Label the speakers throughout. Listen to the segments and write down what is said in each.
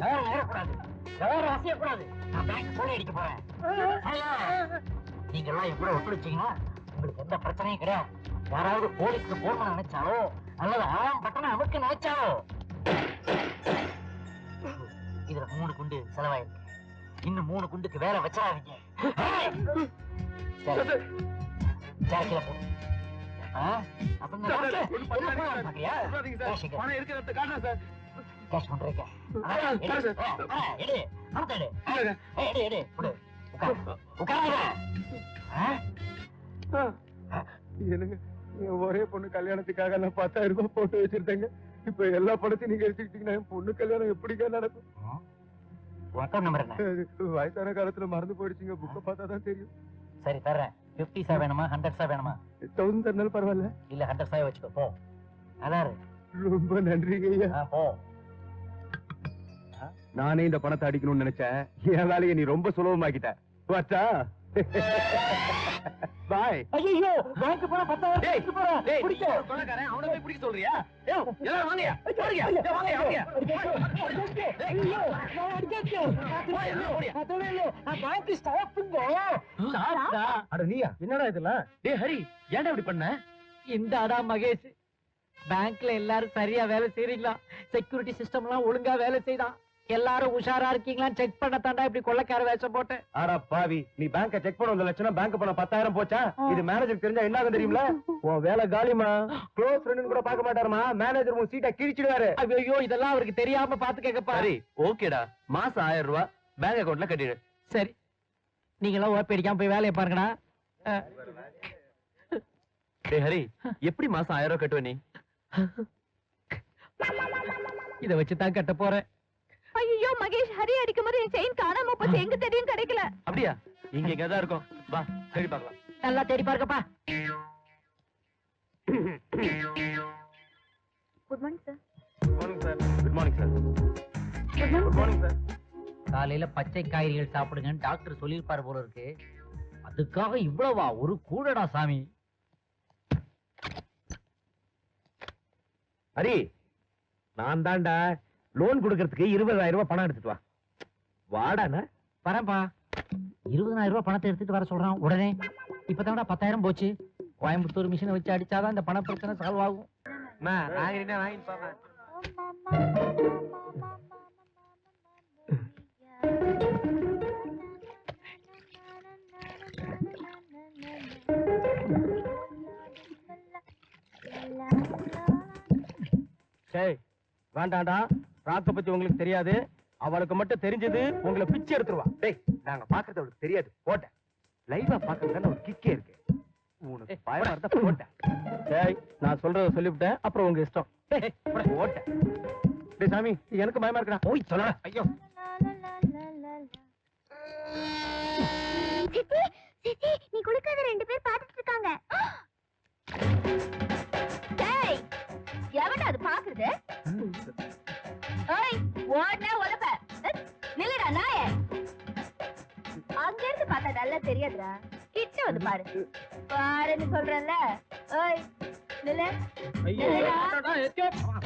Speaker 1: நகரக்கூடாது, அசையக்கூடாது. நான் பேங்க் கொள்ளை அடிக்க போறேன். நீங்க எல்லாம் என் கூட ஒத்துழைச்சீங்கன்னா உங்களுக்கு எந்த பிரச்சனையும் கிடையாது. யாராவது போலீஸ்க்கு போன் பண்ண நினைச்சாலோ அல்லது ஆம் பட்டணம் அமைக்க நினைச்சாலோ இதுல 3 குண்டு செலவாயிருக்கு. இன்னும் 3 குண்டுக்கு வேற வச்சிடாதீங்க. கீழே போடு.
Speaker 2: ஒரே பொண்ணு கல்யாணத்துக்காக நான் 10,000 ரூபாய் போட்டு வச்சிருந்தேங்க. இப்ப எல்லா படத்தையும் நீங்க எடுத்துக்கிட்டீங்கன்னா என் பொண்ணு கல்யாணம் எப்படிங்க நடக்கும்? வயசான காலத்துல மறந்து போயிடுச்சுங்க. புக்க பார்த்தாதான் தெரியும்.
Speaker 1: சரி தர்றேன். 50 வேணுமா 100 வேணுமா?
Speaker 2: 1000 தரனாலும் பரவாயில்ல.
Speaker 1: இல்ல 100 வச்சுக்கோ போ. அதாரு
Speaker 2: ரொம்ப நன்றிங்க ஐயா.
Speaker 1: போ.
Speaker 2: நானே இந்த பணத்தை அடிக்கணும்னு நினைச்சேன். என் வேலையை நீ ரொம்ப சுலபமாக்கிட்ட. வாச்சா பாய்.
Speaker 1: ஐயோ பேங்க் போற 10,000 போறேன்.
Speaker 2: பிடிக்க சொன்னக்காரன் அவனை போய் பிடிக்க சொல்றியா? எல்லாரும் வாங்கயா வாங்கயா.
Speaker 1: அட நீயா? என்னடா இதெல்லாம்?
Speaker 2: டேய் ஹரி, ஏன்டா இப்படி பண்ண?
Speaker 1: இந்த அடா மகேஷ், பேங்க்ல எல்லாரும் சரியா வேலை செய்றீங்களா? செக்யூரிட்டி சிஸ்டம் எல்லாம் ஒழுங்கா வேலை செய்தான். எல்லாரும் உஷாரா இருக்கீங்களா செக் பண்ண தாண்டா இப்படி கொள்ளைக்கார வேஷம் போட்டு.
Speaker 2: ஆடா பாவி, நீ பேங்க செக் பண்ண வந்த லட்சணம் பேங்க் பணம் 10,000 போச்சா? இது மேனேஜருக்கு தெரிஞ்சா என்ன ஆகும் தெரியுமா? உன் வேலை காலிமா. க்ளோஸ் ஃப்ரெண்ட்னு கூட பார்க்க மாட்டாருமா. மேனேஜர் உன் சீட்டை கிழிச்சிடுவாரு.
Speaker 1: ஐயோ இதெல்லாம் அவருக்கு தெரியாம பாத்து கேட்கப்பா.
Speaker 2: சரி ஓகேடா, மாசம் 1000 ரூபாய் பேங்க் அக்கவுண்ட்ல கட்டிடு.
Speaker 1: சரி நீங்க எல்லாம் ஓப்பி அடிக்காம போய் வேலையை பாருங்கடா.
Speaker 2: டேய் ஹரி, எப்படி மாசம் 1000 ரூபாய் கட்டுவ நீ?
Speaker 1: இத வச்சுதான் கட்ட போறேன்.
Speaker 3: ஐயோ மகேஷ், ஹரி அடிக்கும் போது என் செயின் காணாம போச்சு. எங்க தெரியும் கிடைக்கல.
Speaker 2: அப்படியா? இங்க எங்கதான் இருக்கும். வா தேடி பார்க்கலாம்.
Speaker 1: நல்லா தேடி பாருங்கப்பா.
Speaker 3: Good morning sir.
Speaker 2: Good morning sir. Good morning sir.
Speaker 1: காலையில பச்சை காய்கறிகள் சாப்பிடுங்கன்னு டாக்டர் சொல்லியிருப்பாரு போல இருக்கு. அதுக்காக இவ்வளவா? ஒரு கூடடா சாமி.
Speaker 2: ஹரி, நான் தான்டா லோன் கொடுக்கறதுக்கு 20,000 ரூபாய் பணம் எடுத்துட்டு வா. வாடாண்ணா.
Speaker 1: வரேன்ப்பா. 20,000 ரூபாய் பணத்தை எடுத்துட்டு வர சொல்றான் உடனே. இப்பதான்டா 10,000 போச்சு. கோயம்புத்தூர் மிஷினை வச்சு அடிச்சாதான் இந்த பண பிரச்சனை சால்வ் ஆகும்.
Speaker 2: சரி வேண்டாண்டா, ராக்க பத்தி உங்களுக்கு தெரியாது. அவளுக்கு மட்டும் தெரிஞ்சது உங்களை பிச்சை எடுத்துருவா. டேய், நாங்க பாக்குறது அவளுக்கு தெரியாது. போட்டேன் லைவா பாக்குறதுல ஒரு கிக்கே இருக்கு. உனக்கு பயமா இருந்தா போட்டேன். டேய், நான் சொல்றத சொல்லிவிட்டேன், அப்புறம் உங்க இஷ்டம். போட்டேன். டேய் சாமி, எனக்கு பயமா இருக்கா? போய் சொல்ல. ஐயோ
Speaker 3: சித்தி, சித்தி, நீ குளிக்காத 2 பேர் பாத்துட்டு இருக்காங்க. டேய், எவன்டா அது பாக்குறது? ஏய், ஓடனே உலப்ப. நில்லுடா நாயே. அங்க இருந்து பார்த்தா நல்லா தெரியாதுடா. கிட்ட வந்து பாரு. பாருன்னு சொல்றேன்ல. ஏய், நில்லு. நில்லுடா.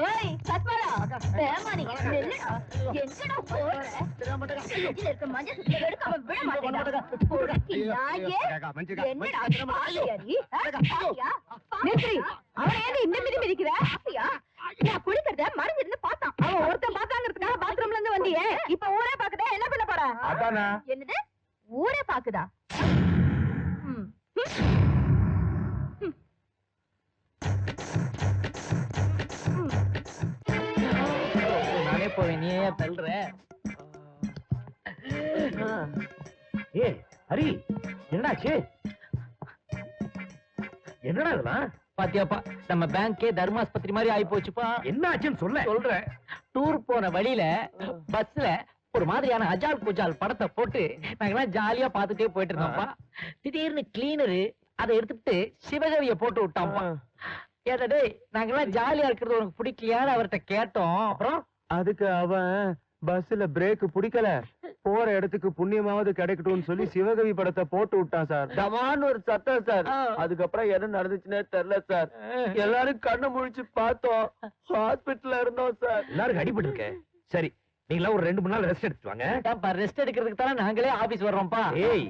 Speaker 3: ஏய், சத்மாடா. பேமானி, நில்லுடா. எங்கடா போற? இதுல இருக்க மஞ்சள் சுத்தில எடுக்காம விட மாட்டேடா. போடா நாயே. என்னடா பாலியா நீ? பாலியா? நித்ரி, அவன் ஏன் இந்த மிதி மிதிக்கிற? பாலியா? நான் குளிக்கிறத மறந்துட்டு பார்த்தான். அவன் ஒருத்தன் பார்த்தாங்கிறதுக்காக பாத்ரூம்ல இருந்து வந்தியே. இப்ப ஊரே பாக்குதா? என்ன பண்ண போற?
Speaker 2: அதானே.
Speaker 3: என்னது? ஊரே பாக்குதா?
Speaker 1: நானே போவேன், நீ ஏன் தள்ளுற?
Speaker 2: ஏ ஹரி, என்னாச்சு? என்னடா இதெல்லாம்?
Speaker 1: பாத்தியாப்பா, நம்ம பேங்கே தர்மாஸ்பத்திரி மாதிரி ஆயி போச்சுப்பா.
Speaker 2: என்ன ஆச்சுன்னு சொல்றேன்.
Speaker 1: டூர் போன வழியில பஸ்ல ஒரு மாதிரியான அஜால் குஜால் படத்தை போட்டு நாங்கெல்லாம் ஜாலியா பாத்துட்டே போயிட்டு இருந்தோம்ப்பா. திடீர்னு கிளீனரு அதை எடுத்துட்டு சிவகவிய போட்டு விட்டான்ப்பா. ஏடா நாங்கெல்லாம் ஜாலியா இருக்கிறது உனக்கு பிடிக்கலையான்னு அவர்கிட்ட கேட்டோம்.
Speaker 2: அப்புறம் அதுக்கு அவன் பஸ்ல பிரேக் பிடிக்கல, போற இடத்துக்கு புண்ணியமாவது கிடைக்கட்டும்னு சொல்லி சிவகவி படத்தை போட்டு விட்டான் சார். டமான்னு ஒரு சத்தம் சார். அதுக்கப்புறம் என்ன நடந்துச்சுன்னே தெரியல சார். எல்லாரும் கண்ணு முழிச்சு பார்த்தோம். ஹாஸ்பிட்டல்ல இருந்தோம் சார். எல்லாரும் அடிபட்டு இருக்க. சரி, நீங்களா ஒரு 2 3 நாள் ரெஸ்ட் எடுத்துட்டு வாங்க.
Speaker 1: ஏன்பா ரெஸ்ட் எடுக்கிறதுக்கு தானே நாங்களே ஆபீஸ் வர்றோம்ப்பா.
Speaker 2: ஏய்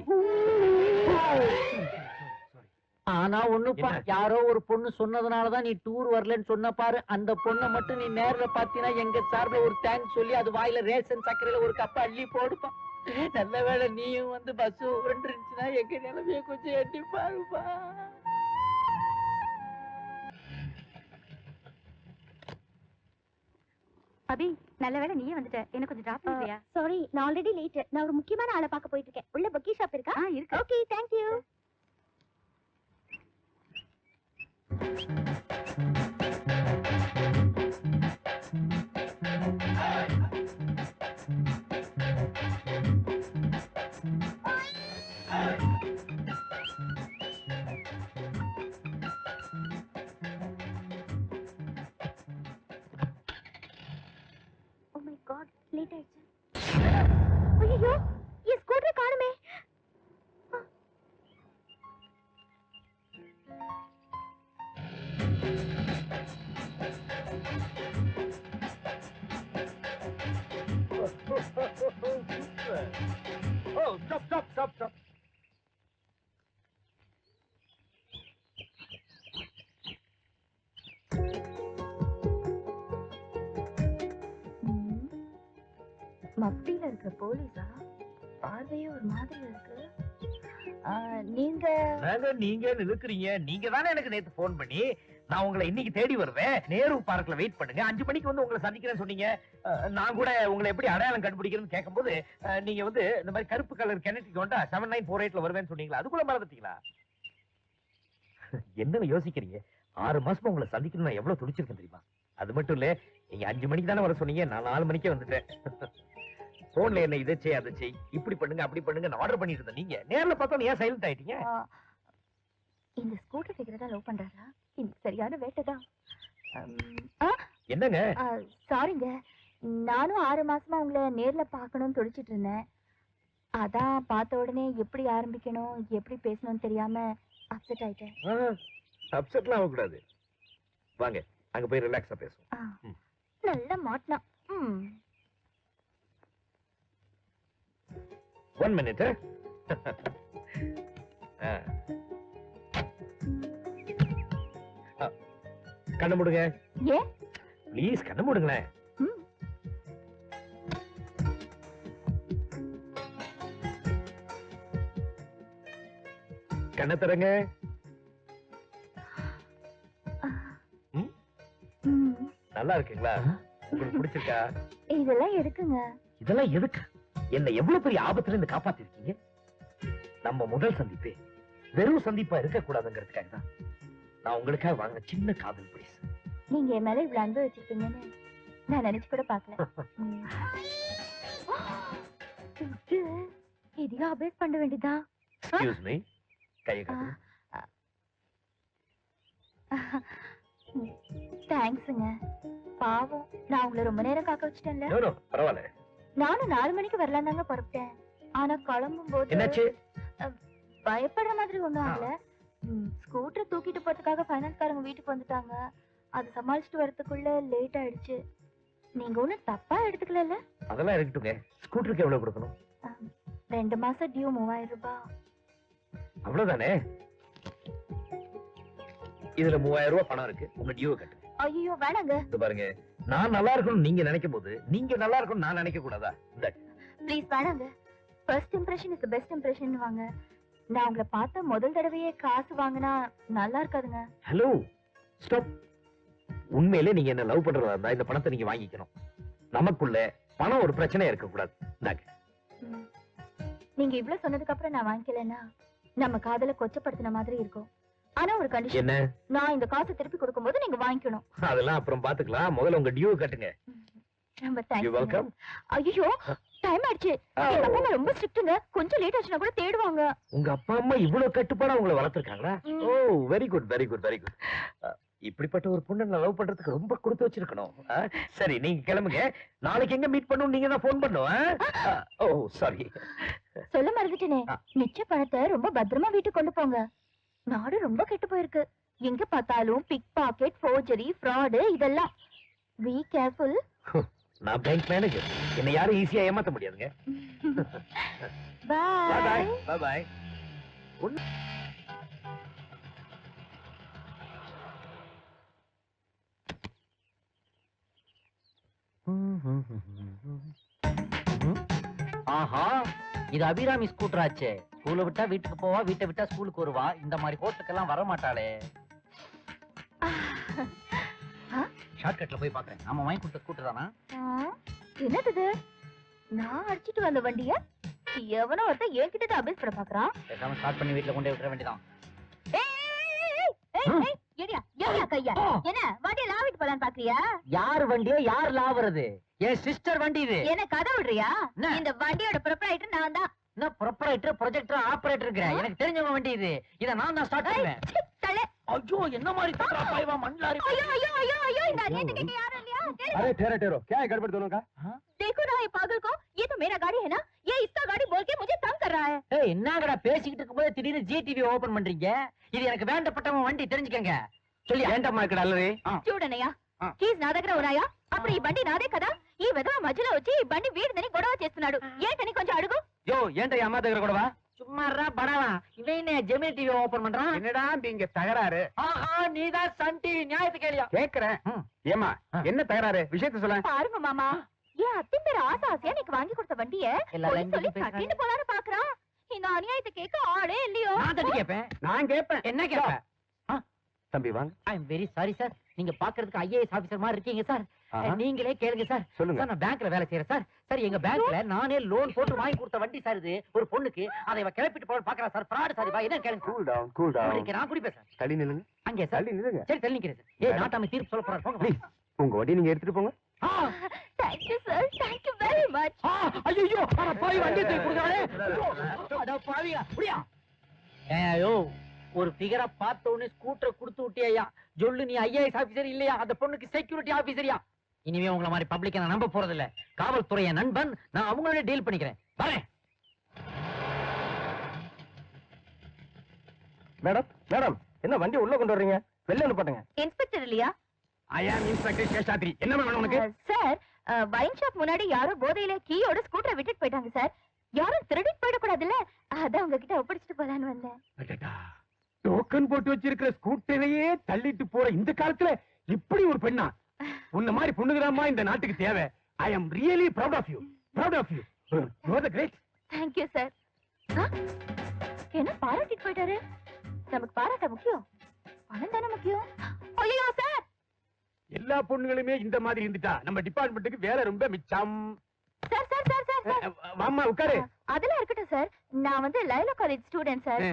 Speaker 1: ஆனா ஒண்ணுப்பா,
Speaker 2: என்ன?
Speaker 1: யாரோ ஒரு பொண்ணு சொன்னதுனாலதான் நீ டூர் வரலன்னு சொன்ன பாரு. அந்த பொண்ணை மட்டும் நீ நேர்ல பாத்தீங்கன்னா எங்க சார்பில் ஒரு தேங்க்ஸ் சொல்லி அது வாயில ரேஷன் சர்க்கரையில ஒரு கப் அள்ளி போடுப்பா. நல்ல வேளை நீயும் வந்து பஸ் உருண்டுருச்சுன்னா எங்க நிலைமைய கொஞ்சம் எட்டி பாருப்பா.
Speaker 3: அபி, நல்ல வேளை நீயே வந்துட்ட. எனக்கு கொஞ்சம் டிராப் பண்ணுறியா? சாரி, நான் ஆல்ரெடி லேட். நான் ஒரு முக்கியமான ஆளை பார்க்க போயிட்டு இருக்கேன். உள்ள பக்கி ஷாப் இருக்கா? இருக்கு. Okay, thank you. Oh my god, late ஆயிடுச்சு. ஐயோ, என் ஸ்கூட்டர் காணுமே.
Speaker 2: Oh, stop.
Speaker 3: மப்டியில இருக்கிற போலீஸா? பார்வையே ஒரு மாதிரி இருக்கு. நீங்க
Speaker 2: நீங்க இருக்கிறீங்க. நீங்க தானே எனக்கு நேத்து போன் பண்ணி நான் உங்களை இன்னைக்கு தேடி வருவேன், நேரு பார்க்ல வெயிட் பண்ணுங்க, 5 மணிக்கு வந்து உங்களை சந்திக்கிறேன்னு சொன்னீங்க. நான் கூட உங்களை எப்படி அடையாளம் கண்டுபிடிக்கிறேன்னு கேட்கும்போது நீங்க வந்து இந்த மாதிரி கருப்பு கலர் கிணட்டுக்கு கொண்டா 7948ல வருவேன்னு சொன்னீங்களா? அதுக்குள்ள மறந்துட்டீங்களா? என்னன்னு யோசிக்கிறீங்க? 6 மாசமா உங்களை சந்திக்கணும் நான் எவ்வளவு துடிச்சிருக்கேன் தெரியுமா? அது மட்டும் இல்ல, நீங்க 5 மணிக்கு தானே வர சொன்னீங்க, நான் 4 மணிக்கே வந்துட்டேன். போன்ல என்ன இதை செய் அதை செய், இப்படி பண்ணுங்க அப்படி பண்ணுங்க நான் ஆர்டர் பண்ணிட்டு இருந்தேன். நீங்க நேர்ல பார்த்தா ஏன் சைலண்ட் ஆயிட்டீங்க?
Speaker 3: இந்த ஸ்கூட்டர் ஃபிகர் தான் லவ் பண்றாரா? இந்த சரியான வேட்டைதான்.
Speaker 2: என்னங்க?
Speaker 3: சாரிங்க, நானும் 6 மாசமா உங்களை நேர்ல பார்க்கணும்னு துடிச்சிட்டு இருந்தேன். அதான் பார்த்த உடனே எப்படி ஆரம்பிக்கணும் எப்படி பேசணும்னு தெரியாம அப்செட் ஆயிட்டேன்.
Speaker 2: அப்செட்லாம் ஆகக்கூடாது. வாங்க அங்க போய் ரிலாக்ஸா பேசுவோம்.
Speaker 3: நல்லா மாட்டினா.
Speaker 2: 1 minute. கண்ணு மூடுங்க.
Speaker 3: ஏன்?
Speaker 2: ப்ளீஸ் கண்ணு மூடுங்களேன். கண்ணை தரங்க. நல்லா இருக்குங்களா? உங்களுக்கு பிடிச்சிருக்கா?
Speaker 3: இதெல்லாம் எதுக்குங்க?
Speaker 2: இதெல்லாம் எதுக்கு? என்ன எவ்வளவு பெரிய ஆபத்துல இருந்து காப்பாத்திருக்கீங்க. நம்ம முதல் சந்திப்பே வெறும் சந்திப்பா இருக்க கூடாதுங்கிறதுக்காக தான் நான் உங்களுக்காக வாங்கின சின்ன காதல் பரிசு.
Speaker 3: நீங்க என் மேல இவ்வளவு அன்பு வச்சிருப்பீங்கன்னு நான் நினைச்சு கூட பாக்கல. இதையும் அபேஸ் பண்ண வேண்டியதா?
Speaker 2: எக்ஸ்கியூஸ் மீ, கையை காட்டுங்க.
Speaker 3: தேங்க்ஸுங்க. பாவம், நான் உங்களை ரொம்ப நேரம் காக்க வச்சுட்டேன்ல.
Speaker 2: நோ நோ பரவாயில்ல.
Speaker 3: நானும் 4 மணிக்கு வரலாம் தாங்க புறப்பட்டேன். ஆனா கிளம்பும் போது
Speaker 2: என்னாச்சு?
Speaker 3: பயப்படுற மாதிரி ஒண்ணும் ஆகல. ஸ்கூட்டர் தூக்கிட்டு போறதுக்காக ஃபைனான்ஸ்காரங்க வீட்டுக்கு வந்துட்டாங்க. அது சமாளிச்சுட்டு வரதுக்குள்ள லேட் ஆயிடுச்சு. நீங்க ஒண்ணும் தப்பா எடுத்துக்கல?
Speaker 2: அதெல்லாம் இருக்கட்டுங்க. ஸ்கூட்டருக்கு எவ்வளவு கொடுக்கணும்?
Speaker 3: 2 மாசம் டியூ 3000 ரூபாய்.
Speaker 2: அவ்வளவுதானே? இதுல 3000 ரூபாய் பணம் இருக்கு, உங்க டியூவை கட்டுங்க.
Speaker 3: ஐயோ வேணாங்க.
Speaker 2: இது பாருங்க, நான் நல்லா இருக்கணும் நீங்க நினைக்கும் போது நீங்க நல்லா இருக்கணும் நான் நினைக்க கூடாதா?
Speaker 3: ப்ளீஸ் வேணாங்க. First impression is the best impression வாங்க. நான் உங்களை பார்த்த முதல் தடவையே காசு வாங்கினா நல்லா இருக்காதுங்க.
Speaker 2: Hello stop. உண்மையிலே நீங்க என்ன லவ் பண்றதா இருந்தா இந்த பணத்தை நீங்க வாங்கிக்கணும். நமக்குள்ள பணம் ஒரு பிரச்சனை இருக்க கூடாது.
Speaker 3: நீங்க இவ்ளோ சொன்னதுக்கு அப்புறம் நான் வாங்கிக்கலன்னா நம்ம காதல கொச்சப்படுத்தின மாதிரி இருக்கும். ஆனா ஒரு கண்டிஷன்.
Speaker 2: என்ன?
Speaker 3: நான் இந்த காசை திருப்பி கொடுக்கும்போது நீங்க வாங்கிக்கணும்.
Speaker 2: அதெல்லாம் அப்புறம் பாத்துக்கலாம். முதல்ல உங்க டியூ கட்டுங்க.
Speaker 3: ரொம்ப
Speaker 2: யூ
Speaker 3: தேங்க்ஸ்.
Speaker 2: வெல்கம்.
Speaker 3: ஐயோ டைம் ஆயிடுச்சு. எங்க அப்பா அம்மா ரொம்ப ஸ்ட்ரிக்ட்ங்க. கொஞ்சம் லேட் ஆச்சுனா கூட தேடுவாங்க.
Speaker 2: உங்க அப்பா அம்மா இவ்வளவு கட்டுப்பாடா உங்களை வளர்த்திருக்காங்களா? Oh very good very good very good. இப்படிப்பட்ட ஒரு பொண்ணை நான் லவ் பண்றதுக்கு ரொம்ப கொடுத்து வச்சிருக்கணும். சரி நீங்க கிளம்புங்க. நாளைக்கு எங்க மீட் பண்ணணும் நீங்க தான் போன் பண்ணும். ஓ சாரி
Speaker 3: சொல்ல மறந்துட்டேனே. மிச்ச பணத்தை ரொம்ப பத்திரமா வீட்டுக்கு கொண்டு போங்க. நாடு ரொம்ப கெட்டு போயிருக்கு. எங்க பார்த்தாலும் பிக் பாக்கெட், ஃபோர்ஜரி, ஃப்ராட் இதெல்லாம். Be careful.
Speaker 2: நான் பேங்க் மேனேஜர். என்ன யாரும் ஈஸியா ஏமாத்த முடியாதுங்க.
Speaker 3: பாய்.
Speaker 2: By by.
Speaker 1: ஆஹா, இது அபிராமி ஸ்கூட்டர் ஆச்சே. ஸ்கூலை விட்டா வீட்டுக்கு போவா, வீட்டை விட்டா ஸ்கூலுக்கு வருவா. இந்த மாதிரி ஹோட்டலுக்கெல்லாம் வர மாட்டாளே. ஷார்ட்கட்ல போய் பாக்குறேன். நாம வாங்கி கொடுத்த ஸ்கூட்டர் தானா?
Speaker 3: என்னது? நான் அடிச்சிட்டு வந்த வண்டிய எவனோ ஒருத்தன் என்கிட்ட தான் அபேஸ் பண்ண பாக்குறான்.
Speaker 1: பேசாம ஸ்டார்ட் பண்ணி வீட்டுல கொண்டு விட்டுற வேண்டியதான்.
Speaker 3: என்ன வண்டியை லாவிட்டு போலான்னு பாக்குறியா?
Speaker 1: யார் வண்டியோ யார் லாவுறது? என் சிஸ்டர் வண்டி இது.
Speaker 3: என்ன கதை விடுறியா?
Speaker 1: என்ன?
Speaker 3: இந்த வண்டியோட ப்ரொப்ரைட்டர் நான் தான்.
Speaker 1: என்ன ப்ரொப்ரைட்டர், ப்ரொஜெக்டர், ஆபரேட்டர்ங்கற? எனக்கு தெரிஞ்சவங்க வண்டி இது. இத நான் தான் ஸ்டார்ட் பண்ணுவேன். ஐயோ, என்ன மாதிரி தட்டா பாய்வா மண்ணாரி.
Speaker 3: ஐயோ ஐயோ ஐயோ ஐயோ, இந்த அநியாயத்தை கேட்க யாரும் இல்லையா?
Speaker 2: अरे ठहरो ठहरो, क्या है गड़बड़ दोनों का?
Speaker 3: देखो ना ये पागल को, ये तो मेरा गाड़ी है ना, ये इसका गाड़ी बोल के मुझे तंग कर रहा है.
Speaker 1: ஏய், என்னங்கடா பேசிக்கிட்டு இருக்கும்போது திடீர்னு ஜிடிவி ஓபன் பண்றீங்க? இது எனக்கு வேண்டப்பட்டவன் வண்டி, தெரிஞ்சுக்கங்க. சொல்லி
Speaker 2: ఏంటమ్మా ఇక్కడ అల్లరి?
Speaker 3: చూడనయ్యా, కీస్ నా దగ్గర ఉన్నాయా? అప్పుడు ఈ బండి నాదే కదా. ఈ వెధవ మధ్యలో వచ్చి ఈ బండి వీడిదని గొడవ చేస్తున్నాడు. ఏంటని కొంచెం అడుగు.
Speaker 2: యో ఏంటయ్య అమ్మ దగ్గర గొడవ?
Speaker 1: சும்மாறா படவா. இவன் என்ன ஜெமினி டிவி ஓபன் பண்றான்?
Speaker 2: என்னடா இங்க தகராறு?
Speaker 1: ஆஹா, நீதான் சன் டிவி நியாயத்தை கேளியா?
Speaker 2: கேக்குறேன். ஏமா என்ன தகராறு? விஷயத்தை சொல்ல.
Speaker 3: பாருங்க மாமா, ஏன் அத்தி பேர் ஆசை ஆசையா எனக்கு வாங்கி கொடுத்த வண்டிய
Speaker 1: எல்லாரும்
Speaker 3: சொல்லி
Speaker 1: பேசுறாங்க.
Speaker 3: கட்டிட்டு போலான்னு பாக்குறான். இந்த அநியாயத்தை கேட்க ஆளே இல்லையோ.
Speaker 1: நான் தட்டி கேட்பேன்.
Speaker 2: நான் கேட்பேன்.
Speaker 1: என்ன கேட்பேன்?
Speaker 2: தம்பி வாங்க.
Speaker 1: I am very sorry sir. நீங்க பாக்குறதுக்கு ஐஏஎஸ் ஆபீசர் மாதிரி இருக்கீங்க சார். நீங்களே கேளுங்க சார்.
Speaker 2: சொல்லுங்க.
Speaker 1: சார், நான் பேங்க்ல வேலை செய்யறேன் சார். சார், எங்க பேங்க்ல நானே லோன் போட்டு வாங்கி கொடுத்த வண்டி சார் இது. ஒரு பொண்ணுக்கு அதை இவ கிளப்பிட்டு போற பாக்குறா சார். Fraud sir. என்ன கேளுங்க.
Speaker 2: Cool down cool down.
Speaker 1: நான் குடிப்பேன் சார்.
Speaker 2: தள்ளி நில்லுங்க.
Speaker 1: அங்கே சார்.
Speaker 2: தள்ளி நில்லுங்க.
Speaker 1: சரி, தள்ளி நிக்கிறேன் சார். ஏய், நாட்டாம தீர்ப்பு சொல்ல போறாரு. போங்க
Speaker 2: ப்ளீஸ் உங்க வண்டி நீங்க எடுத்துட்டு போங்க.
Speaker 3: Thank you sir, thank you very much.
Speaker 1: ஐயோ, அட பாவி, வண்டி தூக்கி கொடுக்கறானே. அட பாவியா, புடியா. ஏயோ, ஒரு ஃபிகரை பார்த்த உடனே ஸ்கூட்டர் கொடுத்து விட்டியா? ஜொல்லு, நீ ஐஏஎஸ் ஆபீசர் இல்லையா? அந்த பொண்ணுக்கு செக்யூரிட்டி ஆபீசரியா? இனிமே உங்களை மாதிரி பப்ளிக்க நான் நம்ப போறது இல்ல. காவல்துறை என் நண்பன், நான் அவங்களோட டீல் பண்ணிக்கிறேன். வரேன்.
Speaker 2: மேடம் மேடம், என்ன வண்டி உள்ள கொண்டு வர்றீங்க? வெளில அனுப்புங்க.
Speaker 3: இன்ஸ்பெக்டர் இல்லையா?
Speaker 2: ஐ ஆம் இன்ஸ்பெக்டர் சேஷாத்ரி. என்ன வேணும் உனக்கு?
Speaker 3: சார், வைன் ஷாப் முன்னாடி யாரோ போதையில கீயோட ஸ்கூட்டரை விட்டுட்டு போயிட்டாங்க சார். யாரும் திருடிட்டு போயிடக்கூடாதுல்ல, அதான் உங்ககிட்ட ஒப்படைச்சிட்டு போலான்னு வந்தேன்.
Speaker 2: அடடா, டோக்கன் போட்டு வச்சிருக்கிற ஸ்கூட்டரையே தள்ளிட்டு போற இந்த காலத்துல இப்படி ஒரு பெண்ணா? உன்ன மாதிரி பொண்ணுங்கதாம்மா இந்த நாட்டுக்கு தேவை. I am really proud of you. Proud of you. You are the great.
Speaker 3: Thank you sir. என்ன பாராட்டிட்டு போயிட்டாரு? நமக்கு பாராட்ட முக்கியம், பணம் தானே முக்கியம். ஐயோ சார்,
Speaker 2: எல்லா பொண்ணுங்களுமே இந்த மாதிரி இருந்துட்டா நம்ம டிபார்ட்மெண்ட்டுக்கு வேலை ரொம்ப மிச்சம்.
Speaker 3: Sir sir sir sir sir.
Speaker 2: வாம்மா உட்காரு.
Speaker 3: அதெல்லாம் இருக்கட்டும் சார். நான் வந்து லைலா காலேஜ் ஸ்டூடெண்ட் சார்.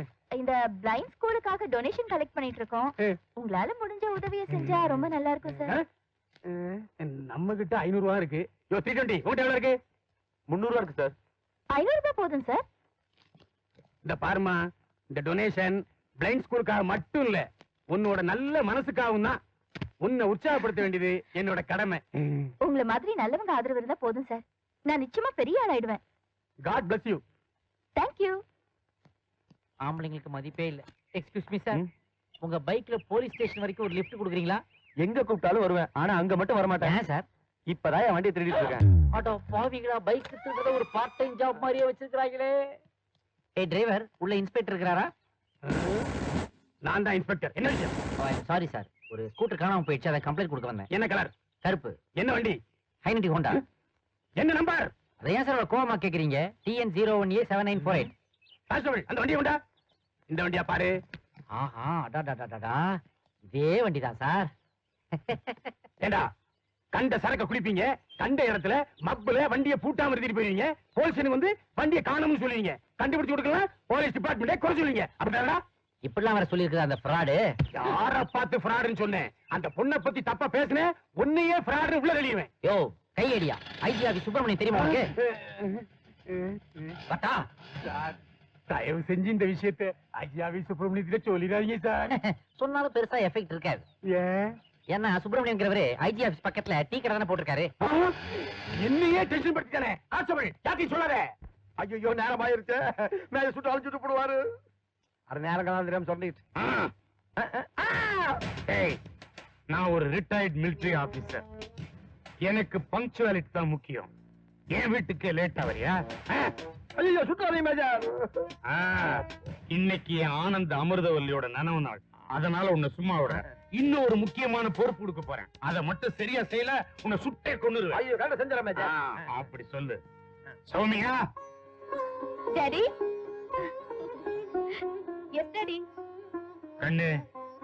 Speaker 3: இந்த பிளைண்ட் ஸ்கூலுக்காக டொனேஷன் கலெக்ட் பண்ணிட்டு இருக்கோம். உங்களால முடிஞ்ச உதவியை செஞ்சா ரொம்ப நல்லா இருக்கும் சார்.
Speaker 2: நம்ம கிட்ட 500 ரூபாய் இருக்கு. யோ 320. உங்ககிட்ட எவ்வளவு இருக்கு? 300 ரூபாய் இருக்கு சார்.
Speaker 3: 500 ரூபாய் போதும் சார்.
Speaker 2: இந்த பாருமா, இந்த டொனேஷன் பிளைண்ட் ஸ்கூலுக்காக மட்டும் இல்ல, உன்னோட நல்ல மனசுக்காகவும் தான். உன்னை உற்சாகப்படுத்த வேண்டியது என்னோட கடமை.
Speaker 3: உங்களை மாதிரி நல்லவங்க ஆதரவு இருந்தா போதும் சார். நான் நிச்சயமா பெரிய ஆள் ஆயிடுவேன்.
Speaker 2: God bless you.
Speaker 3: Thank you.
Speaker 1: ஆம்பளைங்களுக்கு மதிப்பே இல்ல. எக்ஸ்கியூஸ் மீ சார், உங்க பைக்ல போலீஸ் ஸ்டேஷன் வரைக்கும் ஒரு லிஃப்ட் கொடுக்குறீங்களா?
Speaker 2: எங்க கூப்பிட்டாலும் வருவேன், ஆனா அங்க மட்டும் வர மாட்டேன்.
Speaker 1: ஏன் சார்?
Speaker 2: இப்பதான் என் வண்டியை திருடிட்டு இருக்கேன்.
Speaker 1: ஆட்டோ பாவிங்களா, பைக் திருடுறத ஒரு பார்ட் டைம் ஜாப் மாதிரியே வச்சிருக்காங்களே. ஏய் டிரைவர், உள்ள இன்ஸ்பெக்டர் இருக்காரா?
Speaker 2: நான் தான் இன்ஸ்பெக்டர். என்ன விஷயம்?
Speaker 1: சாரி சார், ஒரு ஸ்கூட்டர் காணாம போயிடுச்சு, அதை கம்ப்ளைண்ட் கொடுக்க வந்தேன்.
Speaker 2: என்ன கலர்?
Speaker 1: கருப்பு.
Speaker 2: என்ன வண்டி?
Speaker 1: ஹைனடி ஹோண்டா.
Speaker 2: என்ன நம்பர்?
Speaker 1: அதை ஏன் சார் கோவமா கேக்குறீங்க? TN01A7948.
Speaker 2: கான்ஸ்டபிள், அந்த வண்டியை கொண்டா. இந்த வண்டியா பாரு.
Speaker 1: ஆஹா, அடாடாடாடா, இதே வண்டிதான் சார்.
Speaker 2: ஏண்டா, கண்ட சரக்க குடிப்பீங்க, கண்ட இடத்துல மப்புல வண்டியை பூட்டாம நிறுத்திட்டு போயிருவீங்க. போலீஸ் வந்து வண்டியை காணோம்னு சொல்லுவீங்க. கண்டுபிடிச்சு கொடுக்கலாம், போலீஸ் டிபார்ட்மெண்ட்டே குறை சொல்லுவீங்க. அப்படிதானடா?
Speaker 1: இப்படிலாம் வர சொல்லி இருக்குது அந்த ஃப்ராடு.
Speaker 2: யார பார்த்து ஃப்ராடுன்னு சொன்னேன்? அந்த பொண்ணை பத்தி தப்பா பேசுனேன், உன்னையே ஃப்ராடு உள்ள வெளியுவேன்.
Speaker 1: யோ, கையடியா. ஐஜிஆபி சுப்பிரமணியம் தெரியுமா உனக்கு? பட்டா,
Speaker 2: தயவு செஞ்சு இந்த விஷயத்தை ஐயாவி சுப்பிரமணியத்திட்ட சொல்லிடாதீங்க சார்.
Speaker 1: சொன்னாலும் பெருசா எஃபெக்ட் இருக்காது.
Speaker 2: ஏன்?
Speaker 1: ஏன்னா சுப்பிரமணியம்ங்கிறவரு ஐஜி ஆபீஸ் பக்கத்துல டீ கடை தானே போட்டிருக்காரு.
Speaker 2: என்னையே டென்ஷன் படுத்திட்டானே. கான்ஸ்டபிள், யாத்தையும் சொல்லாத. ஐயோ, நேரம் ஆயிருச்சு. மேல சுட்டு அழிச்சுட்டு போடுவாரு. அரை நேரம் கலாந்திரம் சொல்லிட்டு. நான் ஒரு ரிட்டையர்ட் மிலிட்டரி ஆபீசர்.
Speaker 4: எனக்கு பங்க்சுவாலிட்டி தான் முக்கியம். என் வீட்டுக்கு லேட்டா வரியா?
Speaker 2: ஐயோ சுத்தாதீங்க மேஜர்.
Speaker 4: இன்னைக்கு என் ஆனந்த் அமிர்தவல்லியோட நனவு நாள். அதனால உன்னை சும்மா விட இன்னும் ஒரு முக்கியமான பொறுப்பு கொடுக்க போறேன். அதை மட்டும் சரியா செய்யல உன்னை சுட்டே கொன்னுருவேன்.
Speaker 2: ஐயோ கரெக்டா செஞ்சற மேஜர்.
Speaker 4: அப்படி சொல்லு. சௌமியா.
Speaker 3: டாடி. Yes daddy.
Speaker 4: கண்ணு,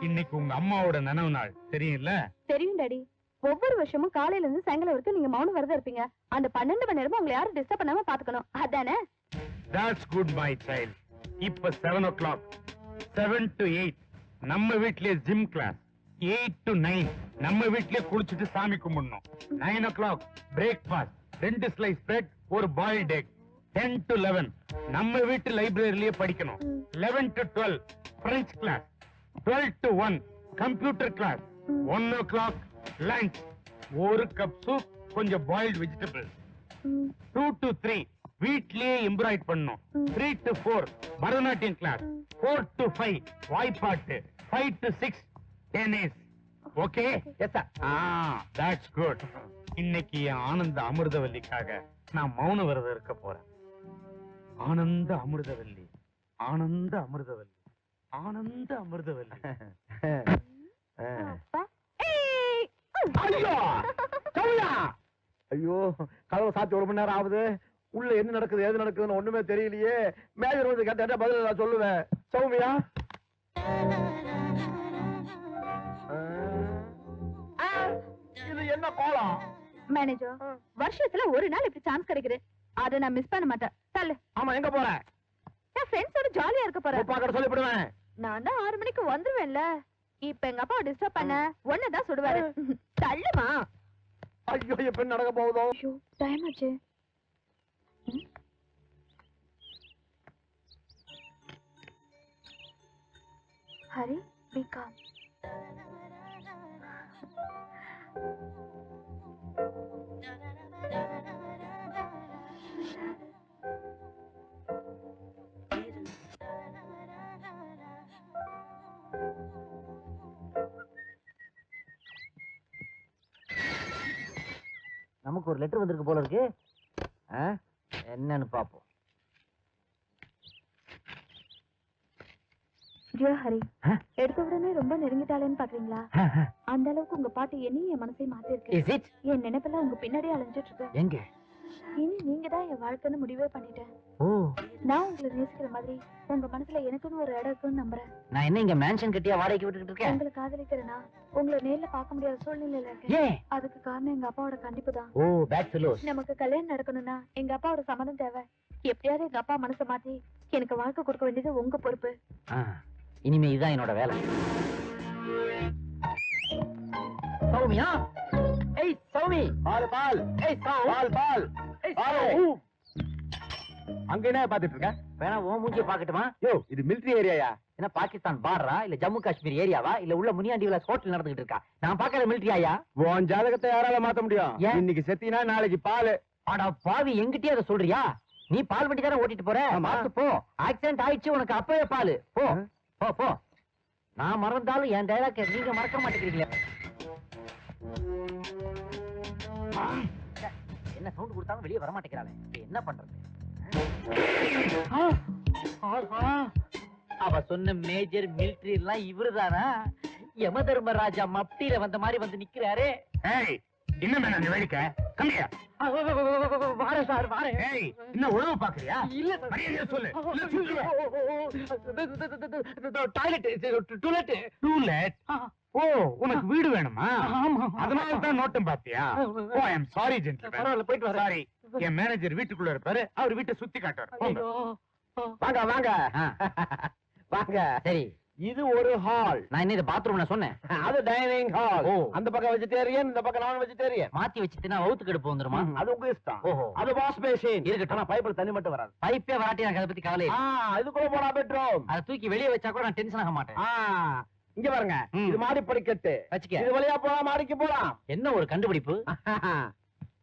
Speaker 4: இன்னைக்கு உங்க அம்மாவோட நனவு நாள் தெரியும்ல?
Speaker 3: தெரியும் டாடி. ஒவ்வொரு வருஷமும் காலையில இருந்து சாயங்காலம் வரைக்கும் நீங்க மௌனம் விரதம் இருப்பீங்க. அந்த 12 மணி நேரமும் உங்களை யாரும் டிஸ்டர்ப் பண்ணாம பாத்துக்கணும். அதானே?
Speaker 4: That's good my child. இப்ப 7 o'clock. 7 to 8 நம்ம வீட்லயே ஜிம் கிளாஸ். 8 to 9 நம்ம வீட்லயே குளிச்சிட்டு சாமி கும்பிடணும். 9 o'clock பிரேக்ஃபாஸ்ட், 2 ஸ்லைஸ் பிரெட், ஒரு பாயில்ட் எக். 10 to 11 நம்ம வீட்டு லைப்ரரியிலேயே படிக்கணும். 11 to 12 French class. 12 to 1 computer class. 1 o'clock lunch, ஒரு கப் சூப், கொஞ்சம் பாயில்ட் வெஜிடபிள். 2 to 3 வீட்லயே எம்ப்ராய்ட் பண்ணணும். 3 to 4 பரதநாட்டியம் கிளாஸ். 4 to 5 வாய்ப்பாட்டு. 5 to 6 tennis. Okay?
Speaker 2: Yes sir.
Speaker 4: That's good. இன்னைக்கு என் ஆனந்த அமிர்தவல்லிக்காக நான் மௌன விரதம் இருக்க போறேன். ஆனந்த அமிர்தவல்லி, ஆனந்த அமிர்தவல்லி, ஆனந்த அமிர்தவல்லி.
Speaker 3: அப்பா.
Speaker 2: ஐயோ சௌமியா. ஐயோ கதவை சாத்தி 1 மணி நேரம் ஆகுது. உள்ள என்ன நடக்குது ஏது நடக்குதுன்னு ஒண்ணுமே தெரியலையே. மேஜர் வந்து கேட்டா பதில் நான் சொல்லுவேன். சௌமியா. இது என்ன கோலம்?
Speaker 3: மேனேஜர், வருஷத்துல ஒரு நாள் இப்படி சான்ஸ் கிடைக்குது. அத நான் மிஸ் பண்ண மாட்டேன். தள்ளு.
Speaker 2: ஆமா எங்க போற?
Speaker 3: நான் ஃப்ரெண்ட்ஸோட ஜாலியா இருக்க போறேன்.
Speaker 2: பாக்கற சொல்லிடுவேன்.
Speaker 3: நான் தான் 6 மணிக்கு வந்துருவேன்ல. இப்ப எங்க அப்பா டிஸ்டர்ப் பண்ண ஒன்னதான் சுடுவாரு. தள்ளுமா.
Speaker 2: ஐயோ இப்ப என்ன நடக்க போகுதோ?
Speaker 3: ஐயோ டைம் ஆச்சு. Hari B com.
Speaker 1: நமக்கு ஒரு லெட்டர் வந்திருக்கு போல இருக்கு. என்னன்னு பாப்போம்.
Speaker 3: டியர் ஹரி, எடுத்த உடனே ரொம்ப நெருங்கிட்டாலேன்னு பாக்குறீங்களா? அந்த அளவுக்கு உங்க பாட்டு என்னையும் என் மனசை மாத்தி இருக்கு.
Speaker 1: Is it?
Speaker 3: என் நினைப்பெல்லாம் உங்க பின்னாடியே அலைஞ்சிட்டு இருக்கு.
Speaker 1: எங்க?
Speaker 3: இனி நீங்க தான் என் வாழ்க்கைன்னு முடிவே பண்ணிட்டேன்.
Speaker 1: ஓ,
Speaker 3: நான் உங்களை நேசிக்கிற மாதிரி உங்க மனசுல எனக்குன்னு ஒரு இடம் இருக்குன்னு நம்புறேன்.
Speaker 1: நான் என்ன இங்க மேன்ஷன் கட்டியா வாடகைக்கு விட்டுட்டு இருக்கேன்?
Speaker 3: உங்களை காதலிக்கிறேன்னா உங்களை நேர்ல பார்க்க முடியாத சூழ்நிலையில இருக்கேன்.
Speaker 1: ஏன்?
Speaker 3: அதுக்கு காரணம் எங்க அப்பாவோட கண்டிப்பு தான்.
Speaker 1: ஓ, பேட் ஃபெலோஸ்.
Speaker 3: நமக்கு கல்யாணம் நடக்கணும்னா எங்க அப்பாவோட சம்மதம் தேவை. எப்படியாவது எங்க அப்பா மனசை மாத்தி எனக்கு வாழ்க்கை கொடுக்க வேண்டியது உங்க பொறுப்பு.
Speaker 1: இனிமே இதுதான் என்னோட வேலை. சௌமியா. ஏய் சௌமி.
Speaker 2: பால் பால்.
Speaker 1: ஏய் சௌ.
Speaker 2: பால் பால்.
Speaker 1: பால்.
Speaker 2: அங்க என்ன பாத்துட்டு இருக்க?
Speaker 1: வேணா உன் மூஞ்சிய பாக்கட்டுமா?
Speaker 2: யோ இது மிலிட்டரி ஏரியாயா?
Speaker 1: என்ன பாகிஸ்தான் பார்டரா இல்ல ஜம்மு காஷ்மீர் ஏரியாவா இல்ல உள்ள முனியாண்டி விலாஸ் ஹோட்டல் நடந்துகிட்டு இருக்கா? நான் பாக்குற மிலிட்டரி ஆயா?
Speaker 2: உன் ஜாதகத்தை யாரால மாத்த முடியும்? இன்னைக்கு செத்தினா நாளைக்கு பால்.
Speaker 1: அட பாவி, எங்கிட்டயே அதை சொல்றியா? நீ பால் வண்டி தானே ஓட்டிட்டு போற. பார்த்து போ. ஆக்சிடென்ட் ஆயிடுச்சு, உனக்கு அப்பவே பால். போ போ போ. நான் மறந்தாலும் என் டைலாக் நீங்க மறக்க மாட்டேங்கிறீங்களே. என்ன சவுண்ட் கொடுத்தாலும் வெளியே வர மாட்டேங்கிறாளே. என்ன பண்றது? அவ சொன்ன மேஜர் மிலிட்டரி எல்லாம் இவருதானா? யம தர்மராஜா மப்டியில வந்த மாதிரி வந்து நிக்கிறாரே.
Speaker 4: என்ன மேடம் நீ வேடிக்கை? கம்மியா
Speaker 1: வார சார் வார.
Speaker 4: என்ன உழவு பாக்குறியா?
Speaker 1: இல்ல
Speaker 4: மரியாதையா சொல்லு. டூலெட். ஓ, உனக்கு வீடு வேணுமா? அதனால தான் நோட்டம் பாத்தியா? ஓ, ஐ அம் சாரி ஜென்டில்மேன்.
Speaker 1: பரவாயில்ல, போயிட்டு வரேன்.
Speaker 4: சாரி. என் மேனேஜர் வீட்டுக்குள்ள இருப்பாரு. அவர் வீட்டை சுத்தி காட்டுவார். போங்க.
Speaker 2: வாங்க வாங்க வாங்க.
Speaker 1: சரி,
Speaker 2: இது ஒரு ஹால்.
Speaker 1: நான் என்ன பாத்ரூம்ல சொன்னேன்?
Speaker 2: அது டைனிங் ஹால்.
Speaker 1: ஓ.
Speaker 2: அந்த பக்கம் வெஜிடேரியன், இந்த பக்கம் நான் வெஜிடேரியன்.
Speaker 1: மாத்தி வச்சுட்டுனா வவுத்து கடுப்பு வந்துருமா?
Speaker 2: அது உங்க இஷ்டம்.
Speaker 1: ஓஹோ.
Speaker 2: அது வாஷ் பேசின்.
Speaker 1: இருக்கட்டும்.
Speaker 2: ஆனா பைப்ல தண்ணி மட்டும் வராது.
Speaker 1: பைப்பே வராட்டி எனக்கு அதை பத்தி கவலை இல்லை.
Speaker 2: இதுக்குள்ள போனா பெட்ரூம்.
Speaker 1: அதை தூக்கி வெளியே வச்சா கூட நான் டென்ஷன் ஆக மாட்டேன்.
Speaker 2: இங்க பாருங்க, இது மாடி படிக்கட்டு.
Speaker 1: வச்சுக்க.
Speaker 2: இது வழியா போனா மாடிக்கு போலாம்.
Speaker 1: என்ன ஒரு கண்டுபிடிப்பு.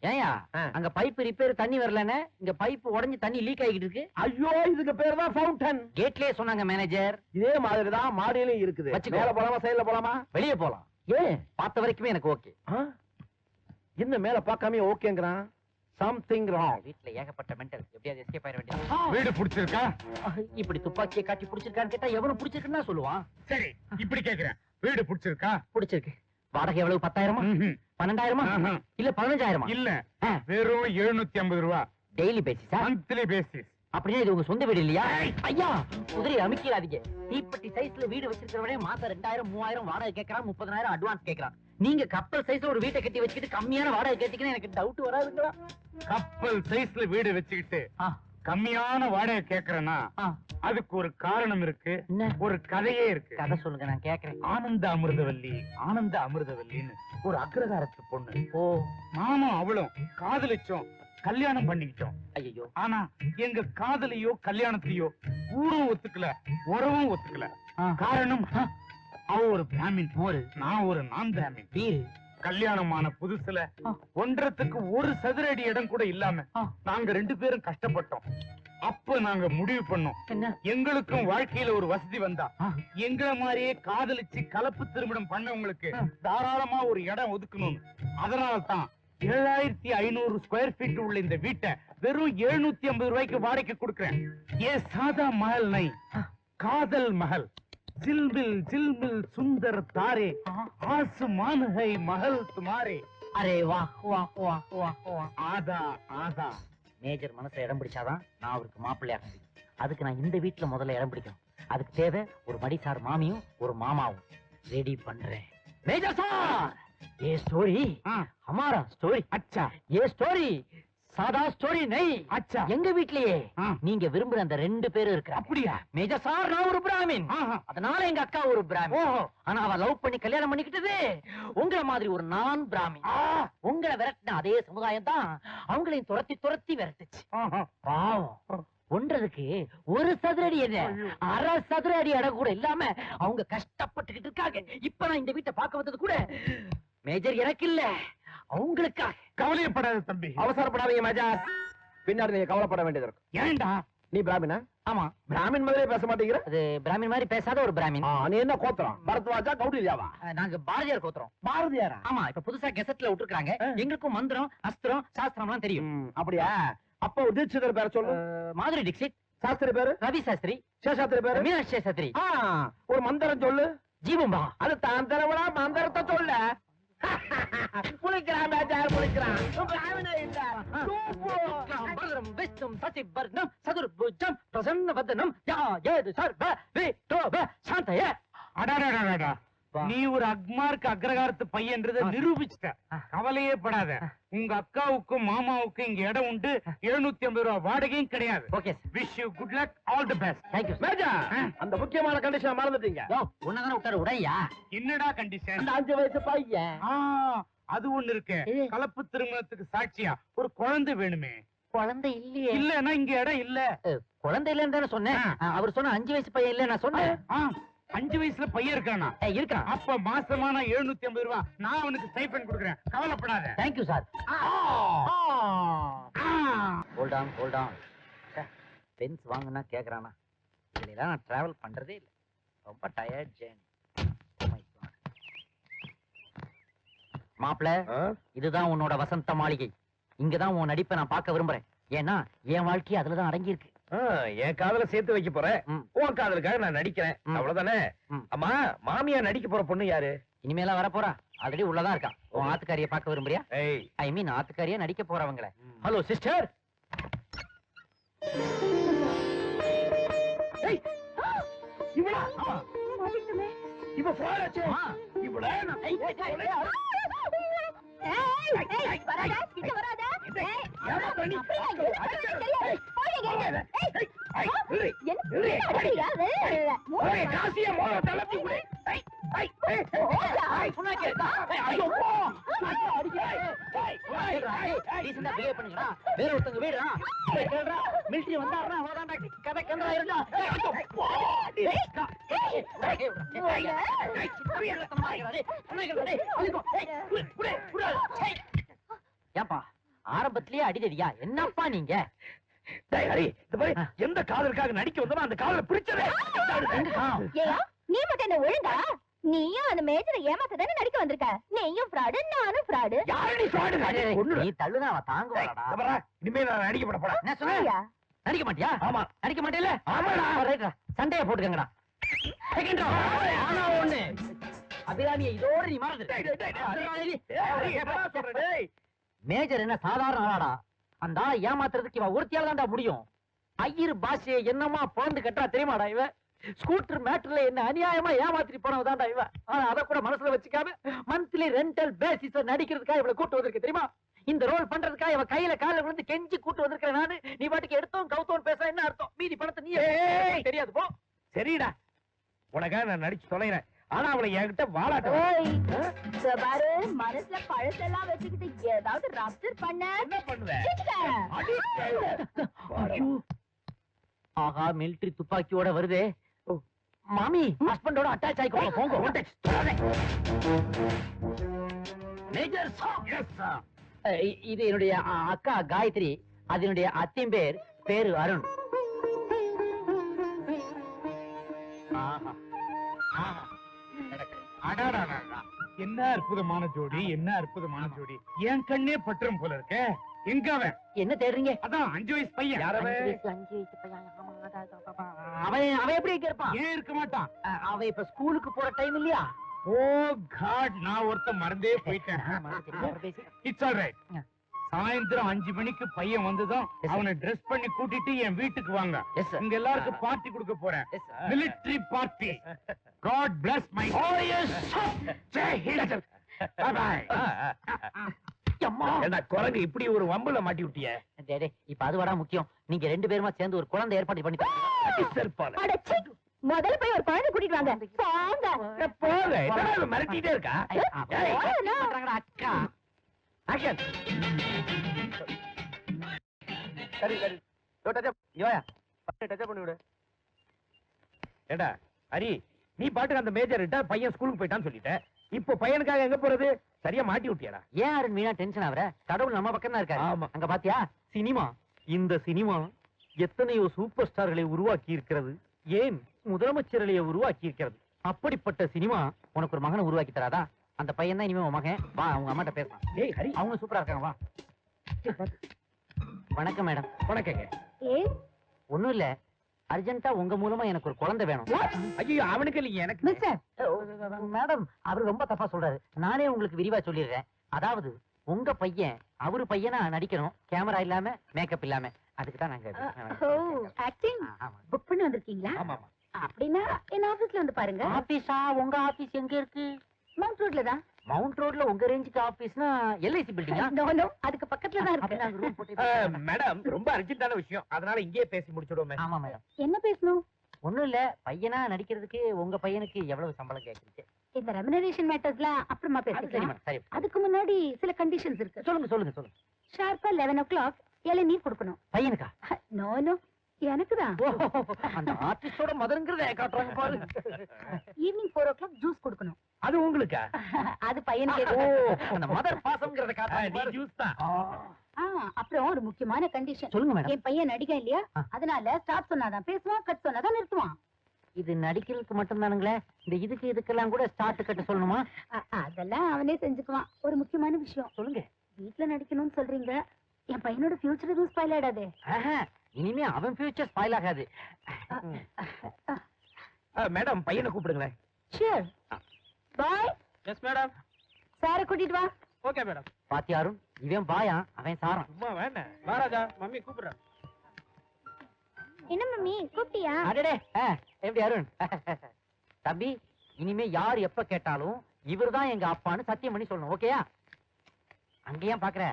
Speaker 1: ஏயா, அங்க பைப் ரிப்பேர் தண்ணி வரலன்னு இங்க பைப் உடைஞ்சு தண்ணி லீக் ஆகிட்டு இருக்கு.
Speaker 2: ஐயோ, இதுக்கு பேர் தான் ஃபவுண்டன்.
Speaker 1: கேட்லயே சொன்னாங்க மேனேஜர்.
Speaker 2: இதே மாதிரி தான் மாடியிலும் இருக்குது.
Speaker 1: வச்சுக்கோ.
Speaker 2: மேல போலாமா சைடுல போலாமா?
Speaker 1: வெளியே போலாம். ஏன் பார்த்த வரைக்குமே எனக்கு ஓகே.
Speaker 2: இன்னும் மேல பார்க்காம ஓகேங்கிறான். Something wrong.
Speaker 1: வீட்டுல ஏகப்பட்ட மென்டல், எப்படியாவது எஸ்கேப் ஆயிட வேண்டியது.
Speaker 4: வீடு பிடிச்சிருக்கா?
Speaker 1: இப்படி துப்பாக்கியை காட்டி பிடிச்சிருக்கான்னு கேட்டா எவனும் பிடிச்சிருக்குன்னு சொல்லுவான்.
Speaker 4: சரி, இப்படி கேக்குறேன், வீடு பிடிச்சிருக்கா?
Speaker 1: பிடிச்சிருக்கு. வாடகை எவ்வளவு? 10,000?
Speaker 4: ம்ஹும்.
Speaker 1: 12,000? இல்ல 15,000?
Speaker 4: இல்ல, வெறும் 750 ரூபா.
Speaker 1: டெய்லி பேசிஸா?
Speaker 4: Monthly basis.
Speaker 1: அப்படியே இது உங்க சொந்த வீடு இல்லையா? ஐயா, குதிரை அமுக்கிறாதீங்க. தீப்பெட்டி சைஸ்ல வீடு வச்சிருக்கிறவனே மாசம் 2,000 3,000 வாடகை கேட்கறான், 30,000 அட்வான்ஸ் கேட்கறான். நீங்க கப்பல் சைஸ்ல ஒரு வீட்டை கட்டி வச்சுக்கிட்டு கம்மியான வாடகை கேட்டீங்கன்னா எனக்கு டவுட் வராதுங்களா?
Speaker 4: கப்பல் சைஸ்ல வீடு வச்சுக்கிட்டு
Speaker 1: ஆ,
Speaker 4: கம்மியான வாடகை கேக்குறேன்னா
Speaker 1: ஆ.
Speaker 4: அதுக்கு ஒரு காரணம் இருக்கு,
Speaker 1: என்ன
Speaker 4: ஒரு கதையே இருக்கு.
Speaker 1: கதை சொல்லுங்க, நான் கேக்குறேன்.
Speaker 4: ஆனந்த அமிர்தவல்லின்னு ஒரு அக்ரகாரத்து பொண்ணு.
Speaker 1: ஓ,
Speaker 4: நானும் அவளும் காதலிச்சோம், கல்யாணம் பண்ணிக்கிட்டோம்.
Speaker 1: ஐயோ.
Speaker 4: ஆனா எங்க காதலையோ கல்யாணத்தையோ ஊரும் ஒத்துக்கல, உறவும் ஒத்துக்கல. காரணம், அவ ஒரு பிராமின், நான் ஒரு நான் பிராமின்.
Speaker 1: வீடு
Speaker 4: கல்யாணமான புதுசுல ஒன்றத்துக்கு ஒரு சதுர அடி இடம் கூட இல்லாம நாங்க 2 பேரும் கஷ்டப்பட்டோம். அப்ப நாங்க முடிவு பண்ணோம்,
Speaker 1: என்ன?
Speaker 4: எங்களுக்கும் வாழ்க்கையில ஒரு வசதி வந்தா எங்களை மாதிரியே காதலிச்சு கலப்பு திருமணம் பண்ணவங்களுக்கு தாராளமா ஒரு இடம் ஒதுக்கணும்னு. அதனால்தான் 7,500 ஸ்கொயர் ஃபீட் உள்ள இந்த வீட்டை வெறும் 750 ரூபாய்க்கு வாடகைக்கு கொடுக்கிறேன். ஏ சாதா மஹல் நை, காதல் மஹல். ஜில்மில் ஜில்மில் சுந்தர் தாரே, ஆசுமான் ஹை மஹல் துமாரே.
Speaker 1: அரே வாஹ் வாஹ் வாஹ் வாஹ் வாஹ்.
Speaker 4: ஆதா ஆதா.
Speaker 1: மேஜர் மனசுல இடம் பிடிச்சாதான் நான் அவருக்கு மாப்பிள்ளையாக முடியும். அதுக்கு நான் இந்த வீட்டுல முதல்ல இடம் பிடிக்கணும். அதுக்கு தேவை ஒரு மடிசார் மாமியும் ஒரு மாமாவும். ரெடி பண்றேன். மேஜர் சார், ये स्टोरी हमारा स्टोरी. अच्छा, ये स्टोरी சாதா ஸ்டோரி நை.
Speaker 4: அச்சா,
Speaker 1: எங்க வீட்லயே நீங்க விரும்புற அந்த 2 பேரும் இருக்கிறாங்க.
Speaker 4: அப்படியா?
Speaker 1: மேஜர் சார் நான் ஒரு பிராமின், அதனால எங்க அக்கா ஒரு பிராமின். ஆனா அவ லவ் பண்ணி கல்யாணம் பண்ணிக்கிட்டது உங்கள மாதிரி ஒரு நான் பிராமின். உங்களை விரட்டின அதே சமுதாயம் தான் அவங்களையும் துரத்தி துரத்தி விரட்டுச்சு. பாவம், ஒன்றதுக்கு ஒரு சதுரடி என்ன, அரை சதுரடி இடம் கூட இல்லாம அவங்க கஷ்டப்பட்டுக்கிட்டு இருக்காங்க. இப்ப நான் இந்த வீட்டை பார்க்க வந்தது கூட மேஜர் எனக்கு இல்ல, அவங்களுக்காக.
Speaker 4: கவலையப்படாத தம்பி,
Speaker 2: அவசரப்படாதீங்க மேஜர். பின்னாடி நீங்க கவலைப்பட வேண்டியது இருக்கும்.
Speaker 4: ஏன்டா?
Speaker 2: நீ பிராமினா?
Speaker 1: ஆமா,
Speaker 2: பிராமின் மாதிரியே பேச மாட்டேங்கிற.
Speaker 1: அது பிராமின் மாதிரி பேசாத ஒரு பிராமின்.
Speaker 2: நீ என்ன கோத்திரம்? பரத்வாஜா, கௌடில்யாவா?
Speaker 1: நாங்க பாரதியார் கோத்திரம்.
Speaker 2: பாரதியாரா?
Speaker 1: ஆமா, இப்ப புதுசா கெசட்ல விட்டுருக்காங்க. எங்களுக்கும் மந்திரம் அஸ்திரம் சாஸ்திரம் எல்லாம் தெரியும்.
Speaker 2: அப்படியா? அப்ப ஒரு தீட்சிதர் பேரை சொல்லு.
Speaker 1: மாதுரி டிக்ஷித்.
Speaker 2: சாஸ்திரி பேரு?
Speaker 1: ரவி சாஸ்திரி.
Speaker 2: சேஷாத்திரி பேரு?
Speaker 1: மீனாட்சி சேஷாத்திரி.
Speaker 2: ஒரு மந்திரம் சொல்லு.
Speaker 1: ஜீவம்பா.
Speaker 2: அது தான் தரவடா, மந்திரத்தை சொல்ல. புளிக்கிறான் மேஜர், புளிக்கிறான். பிராமினா இல்ல.
Speaker 1: பலரம் விஷ்ணும் சசிவர்ணம் சதுர்புஜம் பிரசன்னவதனம் யா ஏது சர்வ விட்டோப சாந்தய.
Speaker 4: அடாடாடாடா, நீ ஒரு அக்மார்க்கு அக்ரகாரத்து பையன்றத நிரூபிச்சிட்ட. கவலையே படாத, உங்க அக்காவுக்கும் மாமாவுக்கும் இங்க இடம் உண்டு. 750 ரூபாய் வாடகையும் கிடையாது.
Speaker 1: Okay,
Speaker 4: wish you good luck, all the best.
Speaker 1: Thank you.
Speaker 2: Major, அந்த முக்கியமான கண்டிஷன் மறந்துட்டீங்க.
Speaker 1: உன்னதான விட்டாரு உடையா?
Speaker 4: என்னடா கண்டிஷன்?
Speaker 2: அந்த 5 வயசு பையன்.
Speaker 4: அது ஒண்ணு இருக்கு. கலப்பு திருமணத்துக்கு சாட்சியா ஒரு குழந்தை வேணுமே.
Speaker 1: குழந்தை இல்லையே.
Speaker 4: இல்லன்னா இங்க இடம் இல்ல.
Speaker 1: குழந்தை இல்லன்னு தானே சொன்னேன். அவர் சொன்ன 5 வயசு பையன் இல்ல நான் சொன்னேன்.
Speaker 4: 5 வயசுல பையன் இருக்கானா?
Speaker 1: இருக்கான்.
Speaker 4: அப்ப மாசமான 750 ரூபாய் நான் அவனுக்கு ஸ்டைபண்ட் கொடுக்குறேன். கவலைப்படாத.
Speaker 1: Thank you sir. Hold on hold on. Benz வாங்குனா கேக்குறானா? இதெல்லாம் நான் டிராவல் பண்றதே இல்ல. ரொம்ப டயர்ட் ஜேர்னி. மாப்ள, இதுதான் உன்னோட வசந்த மாளிகை. இங்கதான் உன் நடிப்பை நான் பார்க்க விரும்புறேன். ஏன்னா என் வாழ்க்கை அதுலதான் அடங்கி இருக்கு.
Speaker 2: என் காதல சேர்த்து வைக்க போறேன். உன் காதலுக்காக நான் நடிக்கிறேன், அவ்வளவுதானே? அம்மா, மாமியா நடிக்க போற பொண்ணு யாரு?
Speaker 1: இனிமேல வர போறா. ஆல்ரெடி உள்ளதான் இருக்கா. உன் ஆத்துக்காரிய பார்க்க விரும்புறியா? ஐ மீன் ஆத்துக்காரியா நடிக்க போறவங்கள. Hello sister.
Speaker 2: இவளா? இவ ஃப்ராடாச்சே. இவளா?
Speaker 3: வராதா, கிட்ட வராதா.
Speaker 1: வேற ஒருத்தங்க வீடு மிலிட்டரி வந்தாருன்னா கதை கண்டா இருந்தா. ஏப்பா ஆரம்பத்திலேயே அடிதடியா? என்னப்பா நீங்க?
Speaker 2: எந்த காதலுக்காக நடிக்க வந்தோம் அந்த காதல பிடிச்சதே.
Speaker 3: நீ மட்டும் என்ன ஒழுங்கா? நீயும் அந்த மேஜரை ஏமாத்த தானே நடிக்க வந்திருக்க. நீயும் ஃப்ராடு, நானும் ஃப்ராடு.
Speaker 2: யாரடி fraud?
Speaker 1: நீ தள்ளுனா அவன் தாங்குவாடா.
Speaker 2: கபரா, இனிமே நான் நடிக்கப்பட போறேன்.
Speaker 1: என்ன சொன்ன?
Speaker 3: ஐயா,
Speaker 1: நடிக்க மாட்டியா?
Speaker 2: ஆமா.
Speaker 1: நடிக்க மாட்டேல?
Speaker 2: ஆமாடா.
Speaker 1: ரைட்ரா, சண்டைய போட்டுக்கங்கடா. செகண்ட்ரா. ஆனா ஒண்ணு. அபிராமியை இதோட நீ மறந்து. மேஜர் என்ன சாதாரண ஆளாடா? அந்த ஆளை ஏமாத்துறதுக்கு இவ ஒருத்தியால தான்டா முடியும். ஐயர் பாஷையை என்னமா பொழந்து கட்டுறா தெரியுமாடா இவ? ஸ்கூட்டர் மேட்டர்ல என்ன அநியாயமா ஏமாத்திட்டு போனவதான்டா இவ. ஆனா அத கூட மனசுல வச்சுக்காம மந்த்லி ரெண்டல் பேசிஸ்ல நடிக்கிறதுக்காக இவளை கூட்டு வந்திருக்க தெரியுமா? இந்த ரோல் பண்றதுக்காக இவ கையில கால விழுந்து கெஞ்சி கூட்டு வந்திருக்கேன் நானு. நீ பாட்டுக்கு எடுத்தோம் கவுத்தோம் பேச என்ன அர்த்தம்? மீதி பணத்தை நீ தெரியாது போ.
Speaker 2: சரிடா, உனக்காக நான் நடிச்சு தொலைறேன். ஆனா அவளை என்கிட்ட வாழாட்ட.
Speaker 3: ஓய், இதோ பாரு, மனசுல பழசெல்லாம் வச்சுக்கிட்டு ஏதாவது ரப்சர் பண்ண
Speaker 2: என்ன பண்ணுவ?
Speaker 1: ஆஹா, மிலிட்டரி துப்பாக்கியோட வருதே. மாமி ஹஸ்பண்டோட அட்டாச் ஆயிக்கோங்க. போங்க. மேஜர் சாப்.
Speaker 4: Yes sir.
Speaker 1: இது என்னுடைய அக்கா காயத்ரி. அது என்னுடைய அத்தின் பேரு அருண். ஆஹா. ஆஹா.
Speaker 4: அடாடாடாடா. என்ன அற்புதமான ஜோடி, என்ன அற்புதமான ஜோடி. என் கண்ணே பற்றும் போல இருக்க. எங்க அவன்?
Speaker 1: என்ன தேடுறீங்க?
Speaker 4: அதான் 5 வயசு பையன்.
Speaker 2: யாரவே?
Speaker 1: 5 வயசு பையன். அவன் எப்படி இங்க இருப்பான்?
Speaker 4: ஏன் இருக்க மாட்டான்?
Speaker 1: அவன் இப்ப ஸ்கூலுக்கு போற டைம் இல்லையா?
Speaker 4: ஓ காட், நான் ஒருத்த மறந்தே போயிட்டேன். It's all right. சாயந்தரம் 5 மணிக்கு பையன் வந்ததும்
Speaker 1: Yes, sir.
Speaker 4: அவனை ட்ரெஸ் பண்ணி கூட்டிட்டு என் வீட்டுக்கு வாங்க.
Speaker 1: Yes, sir.
Speaker 4: இங்க எல்லாருக்கும் பார்ட்டி கொடுக்க போறேன்.
Speaker 1: Yes, sir.
Speaker 4: Military party. God bless my. Jai Hind. Bye bye.
Speaker 1: அம்மா.
Speaker 2: என்ன குரங்கு இப்படி ஒரு வம்புல மாட்டி விட்டிய?
Speaker 1: டேய், இப்ப அதுவாடா முக்கியம். நீங்க 2 பேருமா சேர்ந்து ஒரு குழந்தை ஏற்பாடு பண்ணி
Speaker 2: செருப்பால.
Speaker 3: அட சீ, முதல்ல போய் ஒரு குழந்தை கூட்டிட்டு வாங்க. போங்க.
Speaker 2: போங்க. என்னடா இவன் மிரட்டிட்டே இருக்கா?
Speaker 1: அக்கா.
Speaker 2: ஆக்ஷன். சரி சரி. Touch up. யோயா. டச் அப் பண்ணி விடு. ஏடா ஹரி, நீ பாட்டுக்கு அந்த மேஜர் கிட்ட பையன் ஸ்கூலுக்கு போயிட்டான்னு சொல்லிட்ட. இப்போ பையனுக்காக எங்க போறது? சரியா மாட்டி விட்டியாடா.
Speaker 1: ஏன் அருண் மீனா டென்ஷன் ஆவற? கடவுள் நம்ம பக்கம் தான் இருக்காரு.
Speaker 2: ஆமா.
Speaker 1: அங்க பாத்தியா சினிமா? இந்த சினிமா எத்தனையோ சூப்பர் ஸ்டார்களை உருவாக்கி இருக்கிறது. ஏன் முதலமைச்சர்களை உருவாக்கி இருக்கிறது. அப்படிப்பட்ட சினிமா உனக்கு ஒரு மகனை உருவாக்கி தராதா? அந்த பையன் தான் இனிமே உன் மகன். வா, அவங்க அம்மாட்ட பேசலாம்.
Speaker 2: ஏய் ஹரி.
Speaker 1: அவங்க சூப்பரா இருக்காங்க. வா. வணக்கம் மேடம்.
Speaker 2: வணக்கங்க.
Speaker 3: ஏய்,
Speaker 1: ஒண்ணும் இல்ல, அர்ஜென்ட்டா உங்க மூலமா எனக்கு ஒரு குழந்தை வேணும்.
Speaker 2: ஐயோ, அவனுக்கு இல்லைங்க, எனக்கு.
Speaker 3: மிஸ்டர்,
Speaker 1: மேடம், அவரு ரொம்ப தப்பா சொல்றாரு. நானே உங்களுக்கு விரிவா சொல்லிடுறேன். அதாவது உங்க பையன் அவரு பையனா நடிக்கணும், கேமரா இல்லாம மேக்கப் இல்லாம. அதுக்கு தான் நாங்க
Speaker 3: ஓ, ஆக்டிங் புக் பண்ணி வந்திருக்கீங்களா?
Speaker 2: ஆமா ஆமா.
Speaker 3: அப்படின்னா என் ஆபீஸ்ல வந்து பாருங்க.
Speaker 1: ஆபீஸா? உங்க ஆபீஸ் எங்க இருக்கு?
Speaker 3: மவுண்ட் ரோட்ல தான்.
Speaker 1: மவுண்ட் ரோட்ல உங்க ரேஞ்சுக்கு ஆபீஸ்னா எல்ஐசி பில்டிங்கா?
Speaker 3: நோ நோ, அதுக்கு பக்கத்துல தான் இருக்கு.
Speaker 2: மேடம், ரொம்ப அர்ஜென்ட்டான விஷயம், அதனால இங்கேயே பேசி முடிச்சிடுவோமே.
Speaker 1: ஆமா மேடம்.
Speaker 3: என்ன பேசணும்?
Speaker 1: ஒண்ணும் இல்ல, பையனா நடிக்கிறதுக்கு உங்க பையனுக்கு எவ்வளவு சம்பளம் கேக்குறீங்க?
Speaker 3: இந்த ரெமுனரேஷன் மேட்டர்ஸ்லாம் அப்புறமா
Speaker 1: சரி
Speaker 3: பேசிக்கலாம்.
Speaker 1: மேடம், சரி.
Speaker 3: அதுக்கு முன்னாடி சில கண்டிஷன்ஸ் இருக்கு.
Speaker 1: சொல்லுங்க சொல்லுங்க சொல்லுங்க.
Speaker 3: ஷார்ப்பா 11 o'clock இளநீர் கொடுக்கணும்.
Speaker 1: பையனுக்கா?
Speaker 3: நோ நோ, எனக்கு தான்.
Speaker 1: ஓ, அந்த ஆர்டிஸ்டோட மதருங்கிறத காட்டுறாங்க பாரு.
Speaker 3: ஈவினிங் 4 o'clock ஜூஸ் கொடுக்கணும்.
Speaker 2: அது உங்களுக்கா?
Speaker 3: அது பையனுக்கு.
Speaker 1: ஓ, அந்த மதர் பாசம்ங்கிறத
Speaker 2: நீ
Speaker 1: காட்டுறாங்க.
Speaker 2: ஜூஸ் தான்.
Speaker 3: அப்புறம் ஒரு முக்கியமான கண்டிஷன்.
Speaker 1: சொல்லுங்க மேடம்.
Speaker 3: என் பையன் நடிகன் இல்லையா, அதனால ஸ்டார்ட் சொன்னாதான் பேசுவான், கட் சொன்னாதான் நிறுத்துவான்.
Speaker 1: இது நடிக்கிறதுக்கு மட்டும் தானுங்களே? இந்த இதுக்கெல்லாம் கூட ஸ்டார்ட் கட்ட சொல்லணுமா?
Speaker 3: அதெல்லாம் அவனே செஞ்சுக்குவான். ஒரு முக்கியமான விஷயம்.
Speaker 1: சொல்லுங்க.
Speaker 3: வீட்ல நடிக்கணும்னு சொல்றீங்க, என் பையனோட ஃபியூச்சர் எதுவும் ஸ்பாயில் ஆயிடாதே.
Speaker 1: ஆஹா, இனிமே அவன் ஃபியூச்சர் ஸ்பாயில் ஆகாது.
Speaker 2: மேடம், பையனை கூப்பிடுங்களேன்.
Speaker 3: ஷூர். பாய்.
Speaker 2: Yes madam.
Speaker 3: சார கூட்டிட்டு வா.
Speaker 2: Okay madam.
Speaker 1: பாத்தியா அருண், இவன் பாயா, அவன் சாரான்.
Speaker 2: சும்மா வேணா. மகாராஜா, மம்மி கூப்பிடுறேன்.
Speaker 3: என்ன மம்மி கூப்பிட்டியா?
Speaker 1: அடடே, எப்படி அருண்? தம்பி, இனிமே யார் எப்ப கேட்டாலும் இவர்தான் எங்க அப்பான்னு சத்தியம் பண்ணி சொல்லணும். ஓகேயா? அங்கேயும் பாக்குற,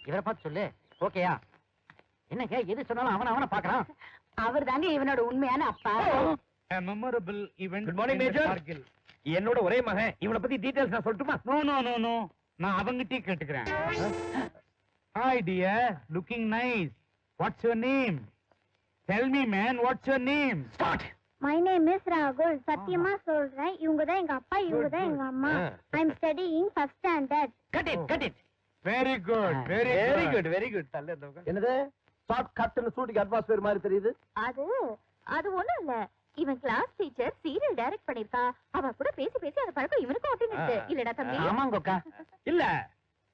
Speaker 1: இவரை பார்த்து சொல்லு. ஓகேயா? என்னங்க எது சொன்னாலும் அவனை பாக்குறான்.
Speaker 3: அவர் தாங்க இவனோட உண்மையான அப்பா.
Speaker 4: A memorable event.
Speaker 2: Good morning, Major.
Speaker 4: Kargil.
Speaker 2: என்னோட ஒரே மகன், இவனை பத்தி டீடைல்ஸ் நான் சொல்லட்டுமா?
Speaker 4: No, no, no, no. நான் அவங்கிட்டே கேட்டுக்கிறேன். Hi dear, looking nice. What's your name? Tell me man, what's your name?
Speaker 2: Start.
Speaker 5: My name is Rahul. சத்தியமா சொல்றேன், இவங்க தான் எங்க அப்பா, இவங்க தான் எங்க அம்மா. I'm studying first standard.
Speaker 1: Cut it, cut it.
Speaker 4: Very good, very
Speaker 2: very
Speaker 4: good.
Speaker 2: Good, very good. என்னது ஷார்ட் கட்னு ஷூட்டிங் அட்மாஸ்பியர் மாதிரி தெரியுது.
Speaker 3: அது ஒண்ணும் இல்ல. இவன் கிளாஸ் டீச்சர் சீரியல் டைரக்ட் பண்ணிருக்கா. அவ கூட பேசி பேசி அந்த பழக்கம் இவனுக்கும் ஒட்டினுச்சு. இல்லடா தம்பி?
Speaker 1: ஆமாங்கக்கா.
Speaker 2: இல்ல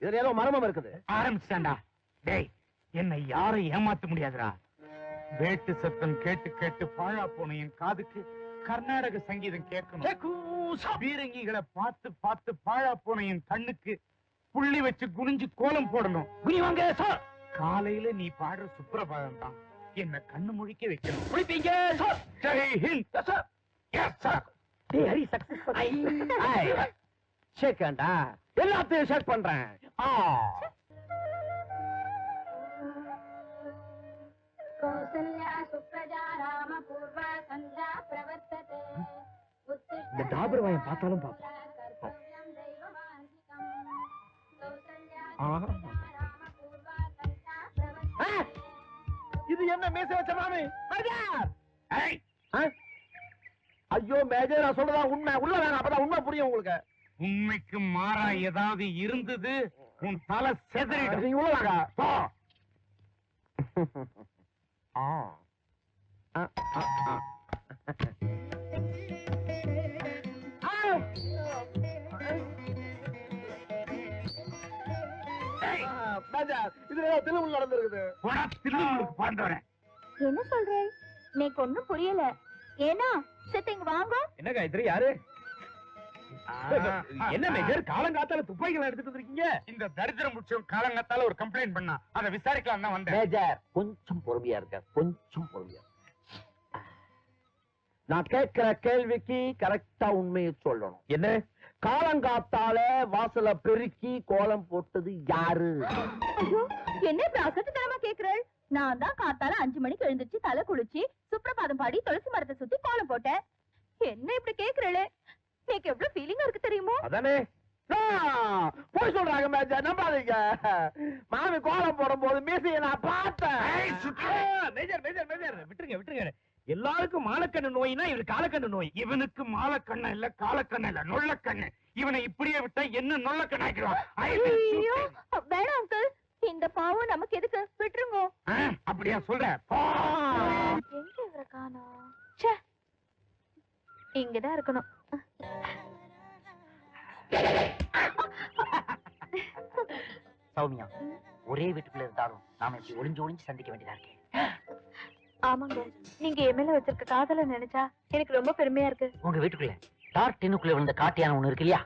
Speaker 2: இதுல ஏதோ மர்மம் இருக்குது.
Speaker 4: ஆரம்பிச்சாண்டா. டேய், என்னை யாரும் ஏமாத்த முடியாதுடா. வேட்டு சத்தம் கேட்டு கேட்டு பாழா போன என் காதுக்கு கர்நாடக சங்கீதம் கேட்கணும். பீரங்கிகளை பார்த்து பார்த்து பாழா போன என் கண்ணுக்கு புள்ளி வச்சு குனிஞ்சு கோலம் போடணும்.
Speaker 2: குனிவாங்க சார்.
Speaker 4: காலையில நீ பாடுற சுப்ரபாதம் தான் என்ன கண்ணு முழிக்க வைக்கணும்.
Speaker 2: குளிப்பீங்க சார்.
Speaker 4: ஜெய் ஹிந்த்
Speaker 2: சார்.
Speaker 4: Yes sir.
Speaker 2: டேய் ஹரி சக்சஸ்ஃபுல். ஷேக்கண்டா. எல்லாத்தையும் ஷேக் பண்றேன். இந்த டாபர் வாயம் பார்த்தாலும் பாப்போம். இது என்ன மேச வச்ச மாமி? மேஜர்.
Speaker 4: ஏய்,
Speaker 2: ஐயோ மேஜர், நான் சொல்றதா உண்மை. உள்ள வேணாம், அப்பதான் உண்மை புரியும் உங்களுக்கு.
Speaker 4: உண்மைக்கு மாறா ஏதாவது இருந்தது உன் தலை செதறிடும்.
Speaker 2: நீங்க உள்ள வாங்க.
Speaker 4: போ.
Speaker 2: மேஜர், இதுல ஏதோ திருமணம் நடந்திருக்குது.
Speaker 4: போடா, தில்லுமுள்ளுக்கு பாண்டவரேன்.
Speaker 3: என்ன சொல்ற? எனக்கு ஒண்ணும் புரியல. ஏன்னா சித்திங்க வாங்க.
Speaker 2: என்ன காயத்ரி, யாரு? என்ன மேஜர், காலங்காத்தால துப்பாக்கிகளை எடுத்துட்டு வந்திருக்கீங்க?
Speaker 4: இந்த தரித்திரம் முடிச்சவன் காலங்கத்தால ஒரு கம்ப்ளைண்ட் பண்ணா, அதை விசாரிக்கலாம் தான் வந்தேன்.
Speaker 2: மேஜர், கொஞ்சம் பொறுமையா இருக்க, கொஞ்சம் பொறுமையா. நான் கேட்கிற கேள்விக்கு கரெக்டா உண்மையை சொல்லணும். என்ன? காலங்காத்தால வாசல பெருக்கி கோலம் போட்டது யாரு?
Speaker 3: ஐயோ, என்ன இப்படி அசட்டுத்தனமா கேக்குறேன்? நான் தான் காத்தால 5 மணிக்கு எழுந்திருச்சு தலை குளிச்சு சுப்ரபாதம் பாடி துளசி மரத்தை சுத்தி கோலம் போட்டேன். என்ன இப்படி கேக்குறே? எனக்கு எவ்வளவு ஃபீலிங்கா இருக்கு தெரியுமோ?
Speaker 2: அதானே போய் சொல்றாங்க மேஜர், நம்பாதீங்க. மாமி கோலம் போடும் போது மீசையை நான் பார்த்தேன். மேஜர் மேஜர் மேஜர், விட்டுருங்க விட்டுருங்க. எல்லாருக்கும் மாலக்கண்ணு நோயினா இவரு காலக்கண்ணு நோய்.
Speaker 4: இவனுக்கு மாலக்கண்ண இல்ல, காலக்கண்ண இல்ல, நொல்லக்கண்ணு. இவனை இப்படியே விட்டா என்ன நொல்லக்கண்ணாக்கிடுவான்.
Speaker 3: ஐயோ, வேணாம் அங்கிள், இந்த பாவம் நமக்கு எதுக்கு? விட்டுருங்க.
Speaker 4: அப்படியா சொல்ற? போ.
Speaker 3: எங்க இவரை காணோம்? ச்சே, இங்கதான் இருக்கணும்.
Speaker 1: சௌமியா, ஒரே வீட்டுக்குள்ள இருந்தாலும் நாம இப்படி ஒளிஞ்சு ஒளிஞ்சு சந்திக்க வேண்டியதா இருக்கு.
Speaker 3: ஆமாங்க, நீங்க என் மேல வச்சிருக்க காதல நினைச்சா எனக்கு ரொம்ப பெருமையா இருக்கு.
Speaker 1: உங்க வீட்டுக்குள்ள டார் டின்னுக்குள்ள விழுந்த காட்டியான ஒண்ணு இருக்கு இல்லையா?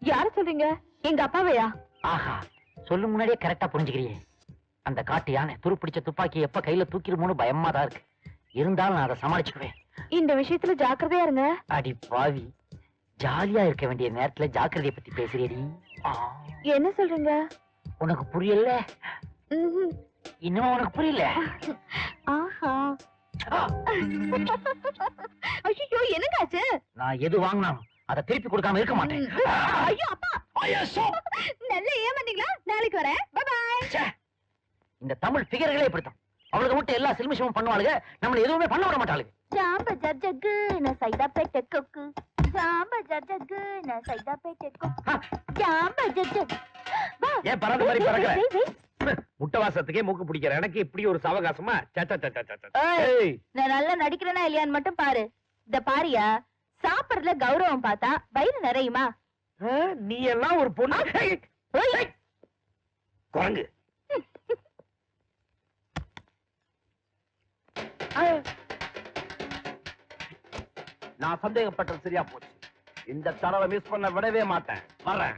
Speaker 3: யார சொல்றீங்க? எங்க அப்பாவையா?
Speaker 1: ஆஹா, சொல்லும் முன்னாடியே கரெக்டா புரிஞ்சுக்கிறியே. அந்த காட்டு யானை துருப்பிடிச்ச துப்பாக்கி எப்ப கையில தூக்கிடுமோன்னு பயமா தான் இருக்கு. இருந்தாலும் நான் அதை சமாளிச்சுக்குவேன்.
Speaker 3: இந்த விஷயத்துல ஜாக்கிரதையா இருங்க.
Speaker 1: அடி பாவி, ஜாலியா இருக்க வேண்டிய நேரத்துல ஜாக்கிரதையை பத்தி பேசுறியடி.
Speaker 3: என்ன சொல்றீங்க?
Speaker 1: உனக்கு புரியல? இன்னும் உனக்கு புரியல?
Speaker 3: ஆஹா. ஐயோ, என்னங்காச்சு?
Speaker 1: நான் எது வாங்கினாலும் அதை திருப்பி கொடுக்காம இருக்க மாட்டேன்.
Speaker 3: ஐயோ அப்பா, நல்ல ஏமாந்தீங்களா? நாளைக்கு வரேன். Bye bye.
Speaker 1: இந்த தமிழ் பிகர்களே இப்படித்தான். அவளுக்கு மட்டும் எல்லா சில்மிஷமும் பண்ணுவாளுங்க, நம்மள எதுவுமே பண்ண விட மாட்டாளுங்க.
Speaker 3: ஜாம்ப ஜஜகு நான் சைதா பேட்டை கொக்கு. ஜாம்ப ஜஜகு நான் சைதா பேட்டை கொக்கு. ஜாம்ப ஜஜகு.
Speaker 2: ஏன் பறந்து மாதிரி பறக்கற? முட்டவாசத்துக்கே மூக்கு பிடிக்கிற எனக்கு இப்படி ஒரு சவகாசமா?
Speaker 3: நான் நல்லா நடிக்கிறேனா இல்லையான்னு மட்டும் பாரு. இந்த பாரியா, சாப்பிடுறதுல கௌரவம் பார்த்தா வயிறு நிறையுமா?
Speaker 2: நீ எல்லாம் ஒரு பொண்ணு. குரங்கு. நான் சந்தேகப்பட்டது சரியா போச்சு. இந்த தடவை மிஸ் பண்ண விடவே மாட்டேன். வர்றேன்.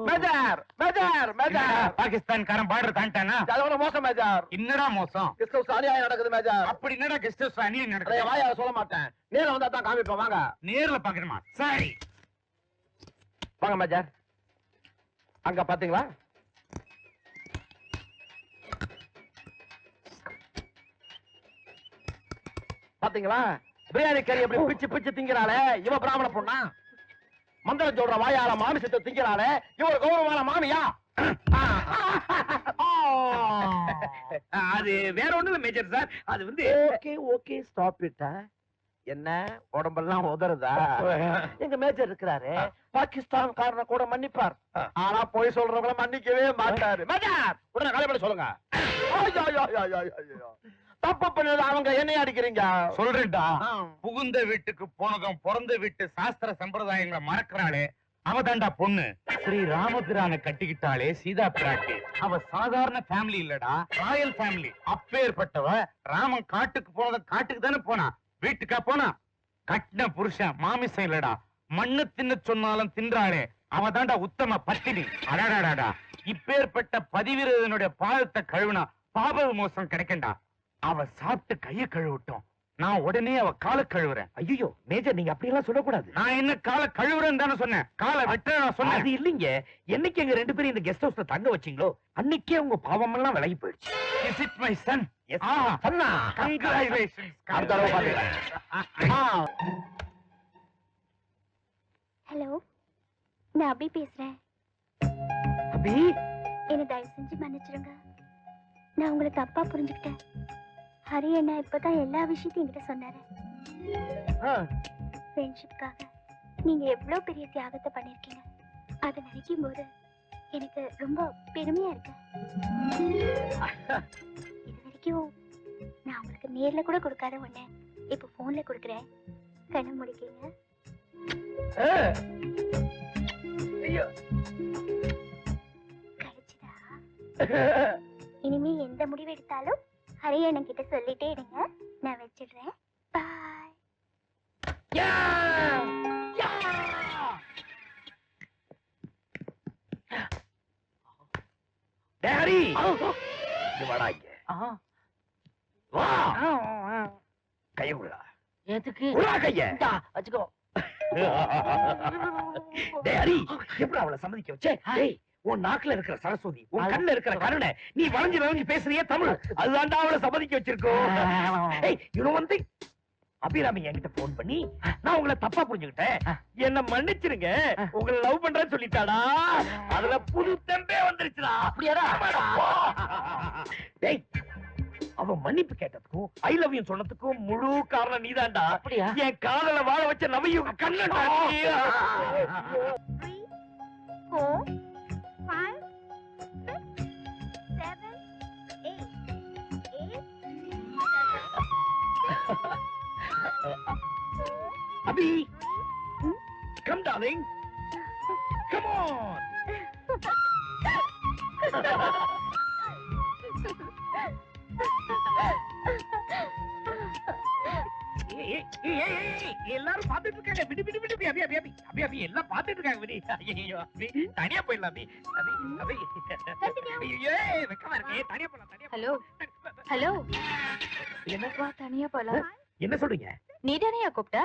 Speaker 2: மேஜர் மேஜர் மேஜர்,
Speaker 4: பாகிஸ்தான்காரன் பார்டர் தாண்டானா?
Speaker 2: அதோட மோசம் மேஜர்.
Speaker 4: என்னடா மோசம்?
Speaker 2: கெஸ்ட் ஹவுஸ் அநியாயம் நடக்குது மேஜர்.
Speaker 4: அப்படி என்னடா கெஸ்ட் ஹவுஸ் அணியில்
Speaker 2: அடைய
Speaker 4: நடக்குது?
Speaker 2: வாயா சொல்ல மாட்டேன். நேரா வந்தா தான் காமிப்பேன். வாங்க
Speaker 4: நேர்ல பாக்கணுமா? சரி
Speaker 2: வாங்க மேஜர். அங்க பாத்தீங்களா? பாத்தீங்களா பிரியாணி கறி எப்படி பிச்சு பிச்சு திங்கிறாளே, இவ பிராமண பொண்ணா? மந்திரம் சொல்ற வாயால மாமிசத்தை திங்கிறாளே, இவ ஒரு கௌரவமான மாமியா? அது வேற ஒண்ணு இல்ல மேஜர் சார். அது வந்து ஓகே ஓகே ஸ்டாப் இட். என்ன உடம்பெல்லாம் உதறுதா? எங்க மேஜர் இருக்கிறாரு, பாகிஸ்தான் காரனை கூட மன்னிப்பார். ஆனா போய் சொல்றவங்கள மன்னிக்கவே மாட்டாரு. மேஜர் உடனே காலைப்பட சொல்லுங்க. தப்பு பண்ணது அவங்க என்னைய அடிக்கிறீங்க
Speaker 4: சொல்றேன்டா. புகுந்த வீட்டுக்கு போனதும் பிறந்த வீட்டு சாஸ்திர சம்பிரதாயங்களை மறக்கிறாளே அவதாண்டா பொண்ணு. ஸ்ரீ ராமபிரான கட்டிக்கிட்டாலே சீதா பிராட்டி. அவ சாதாரண ஃபேமிலி இல்லடா, ராயல் ஃபேமிலி. அப்பேற்பட்டவ ராமன் காட்டுக்கு போனத காட்டுக்கு தானே போனா, வீட்டுக்கா போனா? கட்டின புருஷன் மாமிசம் இல்லடா, மண்ணு தின்ன சொன்னாலும் தின்றாளே அவதாண்டா உத்தம பத்தினி. அடாடாடாடா, இப்பேற்பட்ட பதிவிரதனுடைய பாதத்தை கழுவுனா பாப விமோசம் கிடைக்கண்டா. அவ சாப்பிட்டு கைய கழுவிட்டோம், நான் உடனே அவ காலை கழுவுறேன்.
Speaker 2: ஐயோ மேஜர், நீங்க அப்படி எல்லாம் சொல்லக்கூடாது.
Speaker 4: நான் என்ன காலை கழுவுறேன்னு தானே சொன்னேன், காலை வெட்ட நான் சொன்னேன்.
Speaker 2: அது இல்லைங்க, என்னைக்கு எங்க 2 பேரும் இந்த கெஸ்ட் ஹவுஸ்ல தங்க வச்சீங்களோ அன்னைக்கே உங்க பாவம் எல்லாம் விலகி போயிடுச்சு.
Speaker 4: Is it my son?
Speaker 2: Yes.
Speaker 4: ஆஹா.
Speaker 2: சொன்னா
Speaker 4: Congratulations.
Speaker 2: அடுத்த தடவை பாத்துக்கலாம்.
Speaker 5: ஹலோ, நான் அபி பேசுறேன்.
Speaker 2: அபி,
Speaker 5: என்ன தயவு செஞ்சு மன்னிச்சிருங்க. நான் உங்களை தப்பா புரிஞ்சுக்கிட்டேன். ஹரி அண்ணா இப்பதான் எல்லா விஷயத்தையும் என்கிட்ட சொன்னாரு. ஃப்ரெண்ட்ஷிப்காக நீங்க எவ்வளவு பெரிய தியாகத்தை பண்ணிருக்கீங்க. அதை நினைக்கும் போது எனக்கு ரொம்ப பெருமையா இருக்கு. இது வரைக்கும் நான் உங்களுக்கு நேர்ல கூட கொடுக்காத ஒண்ணு இப்ப போன்ல கொடுக்குறேன். கண்ணை முடிக்கீங்க. கழிச்சுதா? இனிமே எந்த முடிவு எடுத்தாலும் ஹரியண்ணன் கிட்ட சொல்லிட்டே இருங்க. நான் வச்சிடுறேன். பாய்.
Speaker 2: டாடி, இங்க வாடா இங்க. வா, கைய குடுடா.
Speaker 1: எதுக்கு?
Speaker 2: குடுடா கைய.
Speaker 1: வச்சுக்கோ.
Speaker 2: டாடி, எப்படி அவளை சம்மதிக்க வச்சே? டேய், உன் நாக்குல இருக்கிற சரஸ்வதி, உன் கண்ணுல இருக்கிற கருணை, நீ வளைஞ்சு பேசுறியே தமிழ், அதுதான்டா அவளை சம்மதிக்க வச்சிருக்கோம். ஏய், இவன் வந்து அபிராமி என்கிட்ட போன் பண்ணி நான் உங்களை தப்பா புரிஞ்சுக்கிட்டேன், என்ன மன்னிச்சிருங்க, உங்களை லவ் பண்றேன்னு சொல்லிட்டாடா. அதுல புது தெம்பே வந்துருச்சுடா.
Speaker 1: அப்படியாடா?
Speaker 2: டேய், அவ மன்னிப்பு கேட்டதுக்கும் ஐ லவ் யூ சொன்னதுக்கும் முழு காரணம் நீதான்டா.
Speaker 1: அப்படியா?
Speaker 2: என் காதல வாழ வச்ச நவையும் கண்ணடா.
Speaker 5: 3, 4, 5, 6, 7, 8, 8.
Speaker 2: அபி, come darling, come on. எல்லாரும் பாத்துட்டு இருக்காங்க. விடு விடு விடு அபி அபி அபி அபி அபி எல்லாம் பாத்துட்டு இருக்காங்க. விடு. ஐயோ அபி, தனியா போயிடலாம் அபி. அபி அபி ஐயோ வெக்கமா இருக்கு. தனியா போலாம், தனியா.
Speaker 3: ஹலோ ஹலோ,
Speaker 2: என்ன
Speaker 3: தனியா போலாம்.
Speaker 2: என்ன சொல்றீங்க?
Speaker 3: நீ தானே கூப்பிட்ட?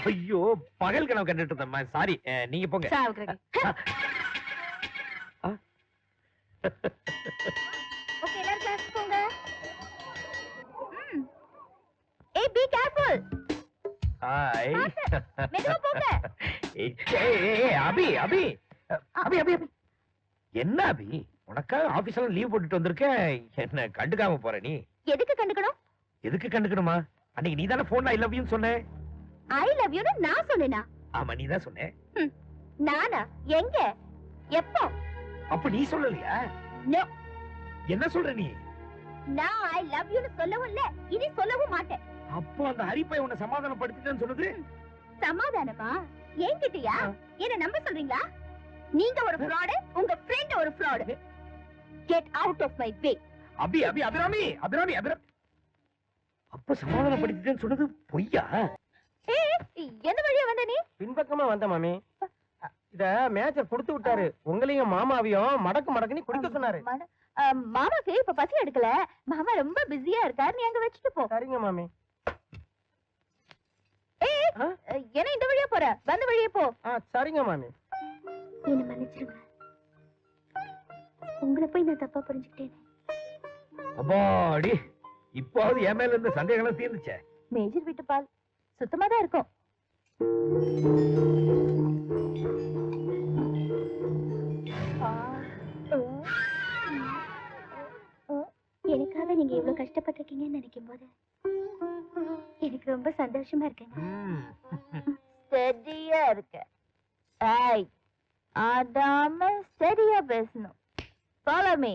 Speaker 2: ஐயோ, பகல் கனவு கண்டுட்டு இருந்தேன். சாரி, நீங்க போங்க.
Speaker 5: ஓகே, எல்லாரும் கிளாஸ் போங்க. ஏய், பீ கேர்ஃபுல்.
Speaker 2: ஹாய்.
Speaker 5: மெதுவா போங்க.
Speaker 2: அபி அபி அபி அபி அபி, என்ன அபி, உனக்கா ஆபீஸ்ல லீவ் போட்டுட்டு வந்திருக்க, என்ன கண்டுக்காம போற நீ?
Speaker 5: எதுக்கு கண்டுக்கணும்?
Speaker 2: எதுக்கு கண்டுக்கணுமா? அன்னைக்கு நீ தானே போன்ல ஐ லவ் யூ சொன்ன.
Speaker 5: ஐ லவ் யூ நான் சொன்னேனா?
Speaker 2: ஆமா, நீ தான் சொன்ன.
Speaker 5: நானா? எங்க? எப்போ?
Speaker 2: அப்ப நீ சொல்லலையா?
Speaker 5: நோ.
Speaker 2: என்ன சொல்ற நீ?
Speaker 5: நான் ஐ லவ் யூ சொல்லவும் இல்ல, இனி சொல்லவும் மாட்டேன்.
Speaker 2: அப்போ அந்த ஹரிப்பை உன்னை சமாதானப்படுத்திட்டேன்னு சொன்னது?
Speaker 5: சமாதானமா? என்கிட்டயா? என்ன நம்ப சொல்றீங்களா? நீங்க ஒரு ஃப்ராட், உங்க ஃப்ரெண்ட் ஒரு fraud. Get out of my way.
Speaker 2: Abhi Abhi Abhirami Abhirami Abhirami, அப்ப சமாதானப்படுத்திட்டேன்னு சொன்னது பொய்யா?
Speaker 5: என்ன வழியா வந்த நீ?
Speaker 2: பின்பக்கமா வந்த மாமி. இத மேஜர் கொடுத்து விட்டாரு. உங்களையும் மாமாவையும் மடக்கு மடக்குன்னு குடிக்க சொன்னாரு.
Speaker 5: மாமாக்கு இப்ப பசி எடுக்கல, மாமா ரொம்ப பிஸியா இருக்காரு, நீ அங்க வச்சுட்டு போ.
Speaker 2: சரிங்க மாமி.
Speaker 5: என்ன இந்த வழியா போற? வந்த வழியே போ.
Speaker 2: சரிங்க மாமி.
Speaker 5: என்ன மன்னிச்சிருங்க, உங்களை போய் நான் தப்பா புரிஞ்சுக்கிட்டேன்.
Speaker 2: அப்பாடி, இப்போது என் மேல இருந்த சந்தேகம் தீர்ந்துச்சே.
Speaker 5: மேஜர் வீட்டு பால் சுத்தமா தான் இருக்கும். எனக்காக நீங்க இவ்வளவு கஷ்டப்பட்டிருக்கீங்கன்னு நினைக்கும் போது எனக்கு ரொம்ப சந்தோஷமா இருக்குங்க. ஸ்டெடியா இருக்க. ஏய், ஆடாம ஸ்டெடியா பேசணும். Follow me.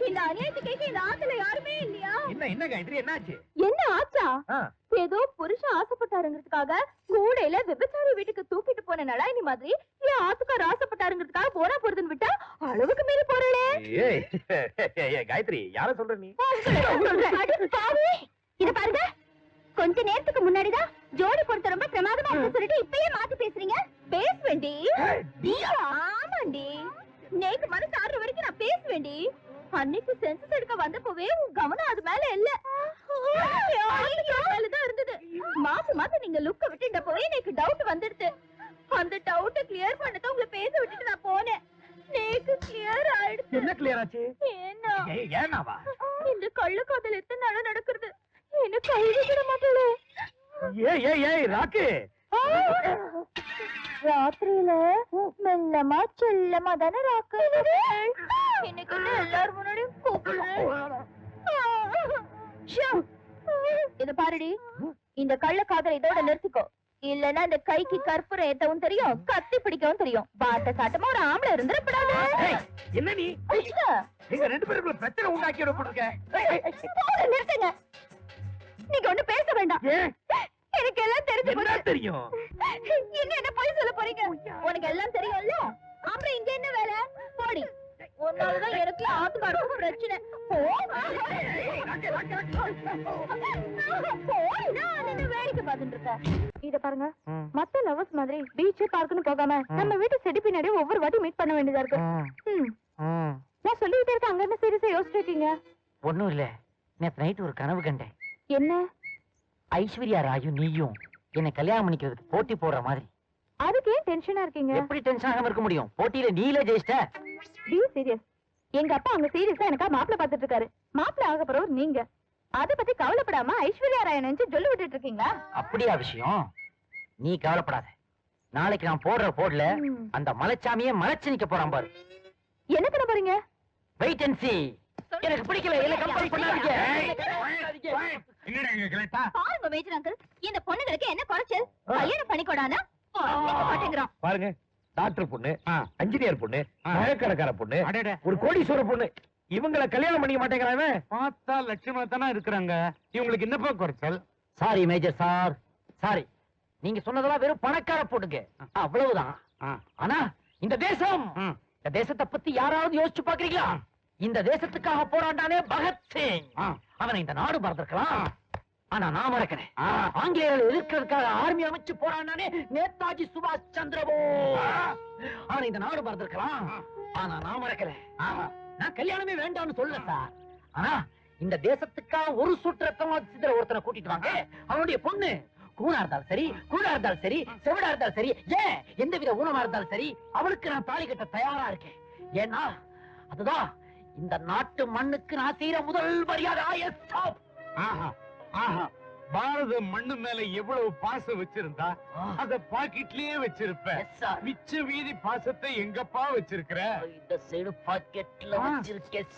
Speaker 5: இந்த அநியாயத்தை கேட்க இந்த ஆத்துல யாருமே இல்லையா?
Speaker 2: என்ன காயத்ரி என்னாச்சு?
Speaker 5: என்ன ஆச்சா? ஏதோ புருஷன் ஆசைப்பட்டாருங்கிறதுக்காக கூடையில விபச்சாரி வீட்டுக்கு தூக்கிட்டு போன நலாயினி மாதிரி என் ஆத்துக்கார் ஆசைப்பட்டாருங்கிறதுக்காக போனா போறதுன்னு விட்டா அளவுக்கு மீறி போறலே.
Speaker 2: காயத்ரி யார சொல்ற நீ?
Speaker 5: இது பாருங்க, கொஞ்ச நேரத்துக்கு முன்னாடிதான் ஜோடி பொறுத்த ரொம்ப பிரமாதமா இருக்குன்னு சொல்லிட்டு இப்பயே மாத்தி பேசுறீங்க. பேசுவேண்டி? ஆமாண்டி, நேக்கு மனசு ஆடுற வரைக்கும் நான் பேசுவேண்டி. அன்னைக்கு சென்சஸ் எடுக்க வந்தப்பவே உன் கவனம் அது மேல இல்ல, மேலதான் இருந்தது. மாசம் மாசம் நீங்க லுக்க விட்டுட்ட போய் எனக்கு டவுட் வந்துடுது. அந்த டவுட் கிளியர் பண்ணத உங்களை பேச விட்டுட்டு நான் போனேன். நேக்கு கிளியர் ஆயிடுச்சு.
Speaker 2: என்ன கிளியர் ஆச்சு?
Speaker 5: ஏனாவா இந்த கள்ள காதல் எத்தனை நாளா நடக்குது? எனக்கு கைவிட மாட்டேளே.
Speaker 2: ஏய் ராக்கு,
Speaker 5: ராத்திரியில மெல்லமா செல்லமா தானே ராக்கு. இன்னைக்கு எல்லாரும் முன்னாடியும் கூப்பிடுறேன். இத பாருடி, இந்த கள்ள காதல் இதோட நிறுத்திக்கோ. இல்லன்னா இந்த கைக்கு கற்பூரம் ஏத்தவும் தெரியும், கத்தி பிடிக்கவும் தெரியும். பாட்ட சாட்டமா ஒரு ஆம்பளை இருந்துடப்படாது.
Speaker 2: என்ன நீ எங்க ரெண்டு பேருக்குள்ள பிரச்சனை உண்டாக்கி விடப்பட்டிருக்க?
Speaker 5: நிறுத்துங்க, நீங்க ஒண்ணு பேச வேண்டாம். எனக்கு எல்லாம்
Speaker 2: தெரியும்.
Speaker 5: என்ன போய் சொல்ல போறீங்க? உனக்கு எல்லாம் தெரியும்ல, அப்புறம் இங்க என்ன வேலை? போடி, உன்னாலதான் எனக்கு ஆத்துக்காரருக்கு பிரச்சனை. வேடிக்கை பார்த்துட்டு இருக்க. இத பாருங்க, மத்த லவர்ஸ் மாதிரி பீச் பார்க்குன்னு போகாம நம்ம வீட்டு செடி பின்னாடி ஒவ்வொரு வாட்டி மீட் பண்ண வேண்டியதா இருக்கு. நான் சொல்லிக்கிட்டே இருக்க, அங்க என்ன சீரியஸா யோசிச்சுட்டு இருக்கீங்க?
Speaker 1: ஒண்ணும் இல்ல, நேத்து நைட் ஒரு கனவு கண்டேன்.
Speaker 5: என்ன?
Speaker 1: ஐஸ்வர்யா ராயும் நீயும் என்னை கல்யாணம் பண்ணிக்கிறதுக்கு போட்டி போடுற மாதிரி.
Speaker 5: அதுக்கு ஏன் டென்ஷனா இருக்கீங்க?
Speaker 1: எப்படி டென்ஷன் ஆகாம இருக்க முடியும்? போட்டியில நீல ஜெயிச்சிட்ட.
Speaker 5: B serious. எங்க அப்பா அங்க சீரியஸா எனக்கா மாப்பிள்ள பாத்துட்டு இருக்காரு. மாப்பிள்ள ஆக போறவர் நீங்க. அத பத்தி கவலைப்படாம ஐஸ்வர்யா ராய் நினைச்சு சொல்லி விட்டுட்டு இருக்கீங்களா?
Speaker 1: அப்படியா விஷயம்? நீ கவலைப்படாத. நாளைக்கு நான் போடுற போடல அந்த மலைச்சாமியே மலைச்சு நிக்க போறான் பாரு.
Speaker 5: என்ன பண்ண போறீங்க?
Speaker 1: Wait and see. எனக்கு பிடிக்கல, என்ன கம்பல் பண்ணாதீங்க.
Speaker 4: என்னடா இங்க கிளட்டா?
Speaker 5: பாருங்க மேஜர் அங்கிள், இந்த பொண்ணுங்களுக்கு என்ன குறைச்சல்? கல்யாணம் பண்ணிக்கோடானா மாட்டேங்கிறான்.
Speaker 2: பாருங்க, டாக்டர் பொண்ணு, இன்ஜினியர் பொண்ணு, நகைக்கடைக்கார பொண்ணு,
Speaker 4: அடடே,
Speaker 2: ஒரு கோடீஸ்வர பொண்ணு, இவங்கள கல்யாணம் பண்ணிக்க மாட்டேங்கிறானே.
Speaker 4: பார்த்தா லட்சுமா தானே இருக்கிறாங்க. இவங்களுக்கு என்னப்பா குறைச்சல்?
Speaker 1: Sorry major sir, sorry. நீங்க சொன்னதெல்லாம் வெறும் பணக்கார போட்டுங்க, அவ்வளவுதான். ஆனா இந்த தேசத்தை பத்தி யாராவது யோசிச்சு பாக்குறீங்களா? இந்த தேசத்துக்காக போராண்டானே பகத்சிங், அவனை இந்த நாடு மறந்திருக்கலாம். ஆனா நான் மறக்கிறேன். ஆங்கிலேயர்களை எதிர்க்கிறதுக்காக ஆர்மி அமைச்சு போராண்டானே நேதாஜி சுபாஷ் சந்திர போஸ், அவனை இந்த நாடு மறந்திருக்கலாம். ஆனா நான் மறக்கிறேன். நான் கல்யாணமே வேண்டாம்னு சொல்ல சார். ஆனா இந்த தேசத்துக்காக ஒரு சுற்று ரத்தம் சித்திர ஒருத்தனை கூட்டிட்டு வாங்க. அவனுடைய பொண்ணு கூணா இருந்தாலும் சரி, குருடா இருந்தாலும் சரி, செவிடா இருந்தாலும் சரி, ஏன் எந்தவித ஊனமா இருந்தாலும் சரி, அவளுக்கு நான் தாலி கட்ட தயாரா இருக்கேன். ஏன்னா அதுதான் இந்த நாட்டு மண்ணுக்கு நான் செய்யற முதல் மரியாதை.
Speaker 4: பாரத மண்ணு மேல எவ்வளவு பாசம் வச்சிருந்தா அத பாக்கெட்லயே வச்சிருப்ப. மிச்ச வீதி பாசத்தை எங்கப்பா வச்சிருக்கிற?
Speaker 1: இந்த சைடு பாக்கெட்ல வச்சிருக்கேன்.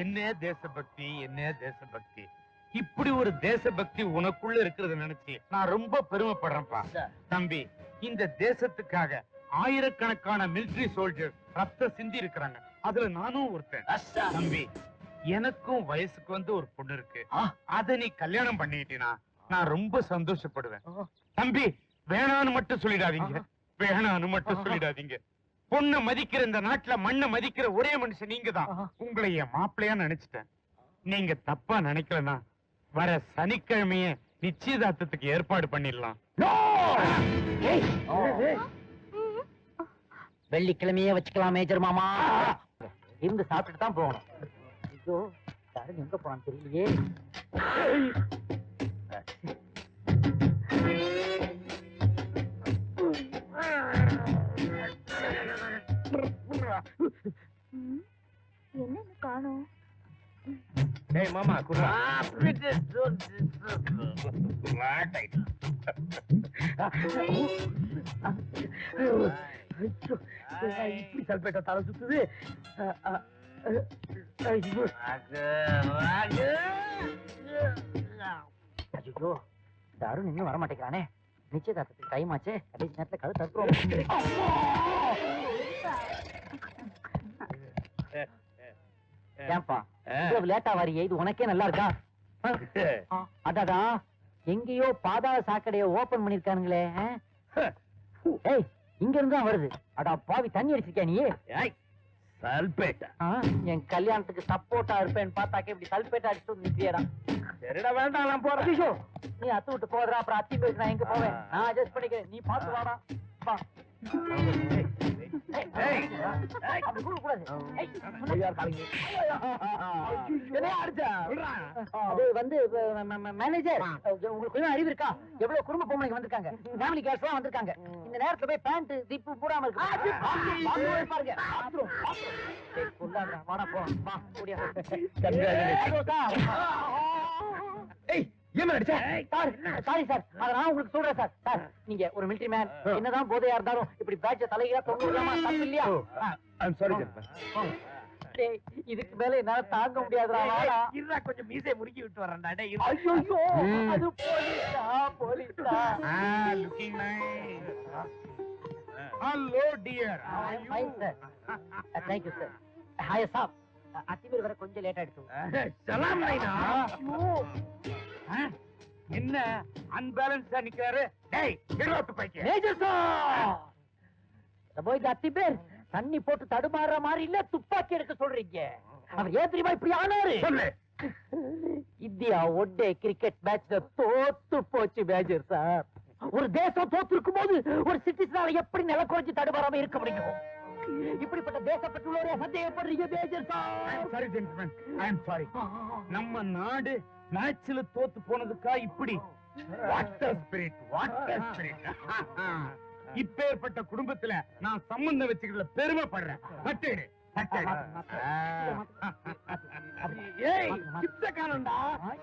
Speaker 4: என்ன தேசபக்தி, என்ன தேசபக்தி! இப்படி ஒரு தேசபக்தி உனக்குள்ள இருக்கிறத நினைச்சு நான் ரொம்ப பெருமைப்படுறேன்ப்பா. தம்பி, இந்த தேசத்துக்காக ஆயிரக்கணக்கான மிலிட்டரி சோல்ஜர் ரத்தம் சிந்தி இருக்கிறாங்க. அதுல நானும் ஒருத்தன். தம்பி, எனக்கும் வயசுக்கு வந்து ஒரு பொண்ணு இருக்கு. அத நீ கல்யாணம் பண்ணிட்டீனா நான் ரொம்ப சந்தோஷப்படுவேன். தம்பி, வேணான்னு மட்டும் சொல்லிடாதீங்க, வேணான்னு மட்டும் சொல்லிடாதீங்க. பொண்ணை மதிக்கிற இந்த நாட்டுல மண்ணை மதிக்கிற ஒரே மனுஷன் நீங்க தான். உங்களை என் மாப்பிள்ளையா நினைச்சிட்டேன். நீங்க தப்பா நினைக்கலனா வர சனிக்கிழமைய நிச்சயதார்த்தத்துக்கு ஏற்பாடு பண்ணிடலாம்.
Speaker 1: வெள்ளிக்கிழமையே வச்சுக்கலாம் மேஜர் மாமா. இருந்து சாப்பிட்டுட்டு தான் போகணும். ஐயோ, யாரும் எங்க போறான்னு தெரியலையே.
Speaker 5: என்ன காணோம்?
Speaker 2: ஏய் மாமா, குர்ரா. இப்படி சல்பேட்டா தலை சுத்துது. ஐயோ,
Speaker 1: இந்த அருண் இன்னும் வர மாட்டேங்கிறானே. நிச்சயதார்த்தத்துக்கு டைம் ஆச்சு. கடைசி நேரத்துல கழுத்து அறுத்துருவோம். ஏன்பா இவ்வளவு லேட்டா வரியே, இது உனக்கே நல்லா இருக்கா? அடடா, எங்கேயோ பாதாள சாக்கடைய ஓபன் பண்ணிருக்கானுங்களே. ஏய், இங்க இருந்து தான் வருது. அடா பாவி, தண்ணி அடிச்சிருக்கியா நீ?
Speaker 2: சல்பேட்டா.
Speaker 1: என் கல்யாணத்துக்கு சப்போர்ட்டா இருப்பேன்னு பார்த்தாக்க இப்படி சல்பேட்டா அடிச்சு வந்து நிற்கியடா.
Speaker 2: சரிடா, வேண்டாம், நான் போறேன்.
Speaker 1: ஐயோ, நீ அத்து விட்டு போறா, அப்புறம் அத்தி போயிட்டு நான் எங்க போவேன்? நான் அட்ஜஸ்ட் பண்ணிக்கிறேன், நீ பாத்து வாடா. வா. அப்படி கூடக்கூடாது. என்னையா அடிச்ச? அது வந்து மேனேஜர், உங்களுக்கு கொஞ்சம் அறிவு இருக்கா? எவ்வளவு குடும்ப பொம்பளைங்க வந்திருக்காங்க, ஃபேமிலி கேர்ள்ஸ் எல்லாம் வந்திருக்காங்க. இந்த நேரத்துல போய் பேண்ட் ஜிப்பு போடாம இருக்கு பாருங்க. வாடா போ, வா ஓடியா. சாரி சார், அத நான் உங்களுக்கு சொல்றேன் சார். சார், நீங்க ஒரு மிலிட்டரி மேன், என்னதான் போதையா இருந்தாலும் இப்படி பேட்ச தலையா தொங்குறமா தப்பு இல்லையா? இதுக்கு மேல என்னால தாங்க முடியாதுடா. வாடா,
Speaker 2: இருடா, கொஞ்சம் மீசை முறுக்கி விட்டு வரேன்டா. டேய், இரு.
Speaker 1: ஐயோ, அது போலீஸா? போலீஸா?
Speaker 4: Looking nice. Hello dear,
Speaker 1: fine sir. Thank you sir. Hi சாப், அத்திமீர் வர கொஞ்சம் லேட் ஆயிடுச்சு.
Speaker 2: சலாம் நைனா.
Speaker 4: என்ன அன்பேலன்ஸா நிக்கிறாரு? டேய், இருபத்து பைக்கு.
Speaker 1: மேஜர் சார், போய் இந்த அத்திமீர் தண்ணி போட்டு தடுமாறுற மாதிரி இல்ல துப்பாக்கி எடுக்க சொல்றீங்க. அவர் ஏன் தெரியுமா இப்படி ஆனாரு?
Speaker 4: சொல்லு.
Speaker 1: இந்தியா ஒன்டே கிரிக்கெட் மேட்ச்ல தோத்து போச்சு மேஜர் சார். ஒரு தேசம் தோத்து இருக்கும் போது ஒரு சிட்டிசனால எப்படி நில குறைஞ்சு தடுமாறாம இருக்க முடியும்? இப்படிப்பட்ட தேசப்பட்டுள்ளவரே சந்தேகப்படுறீங்க major sir.
Speaker 4: Sorry gentleman, I am sorry. நம்ம நாடு மேட்ச்ல தோத்து போனதுக்கா இப்படி? Water spirit, water spirit. இப்பேற்பட்ட குடும்பத்துல நான் சம்பந்தம் வச்சுக்கிறதுல பெருமைப்படுறேன். பட்டேடு, பட்டேடு. ஏய், சிப்ஸ காணோம்டா.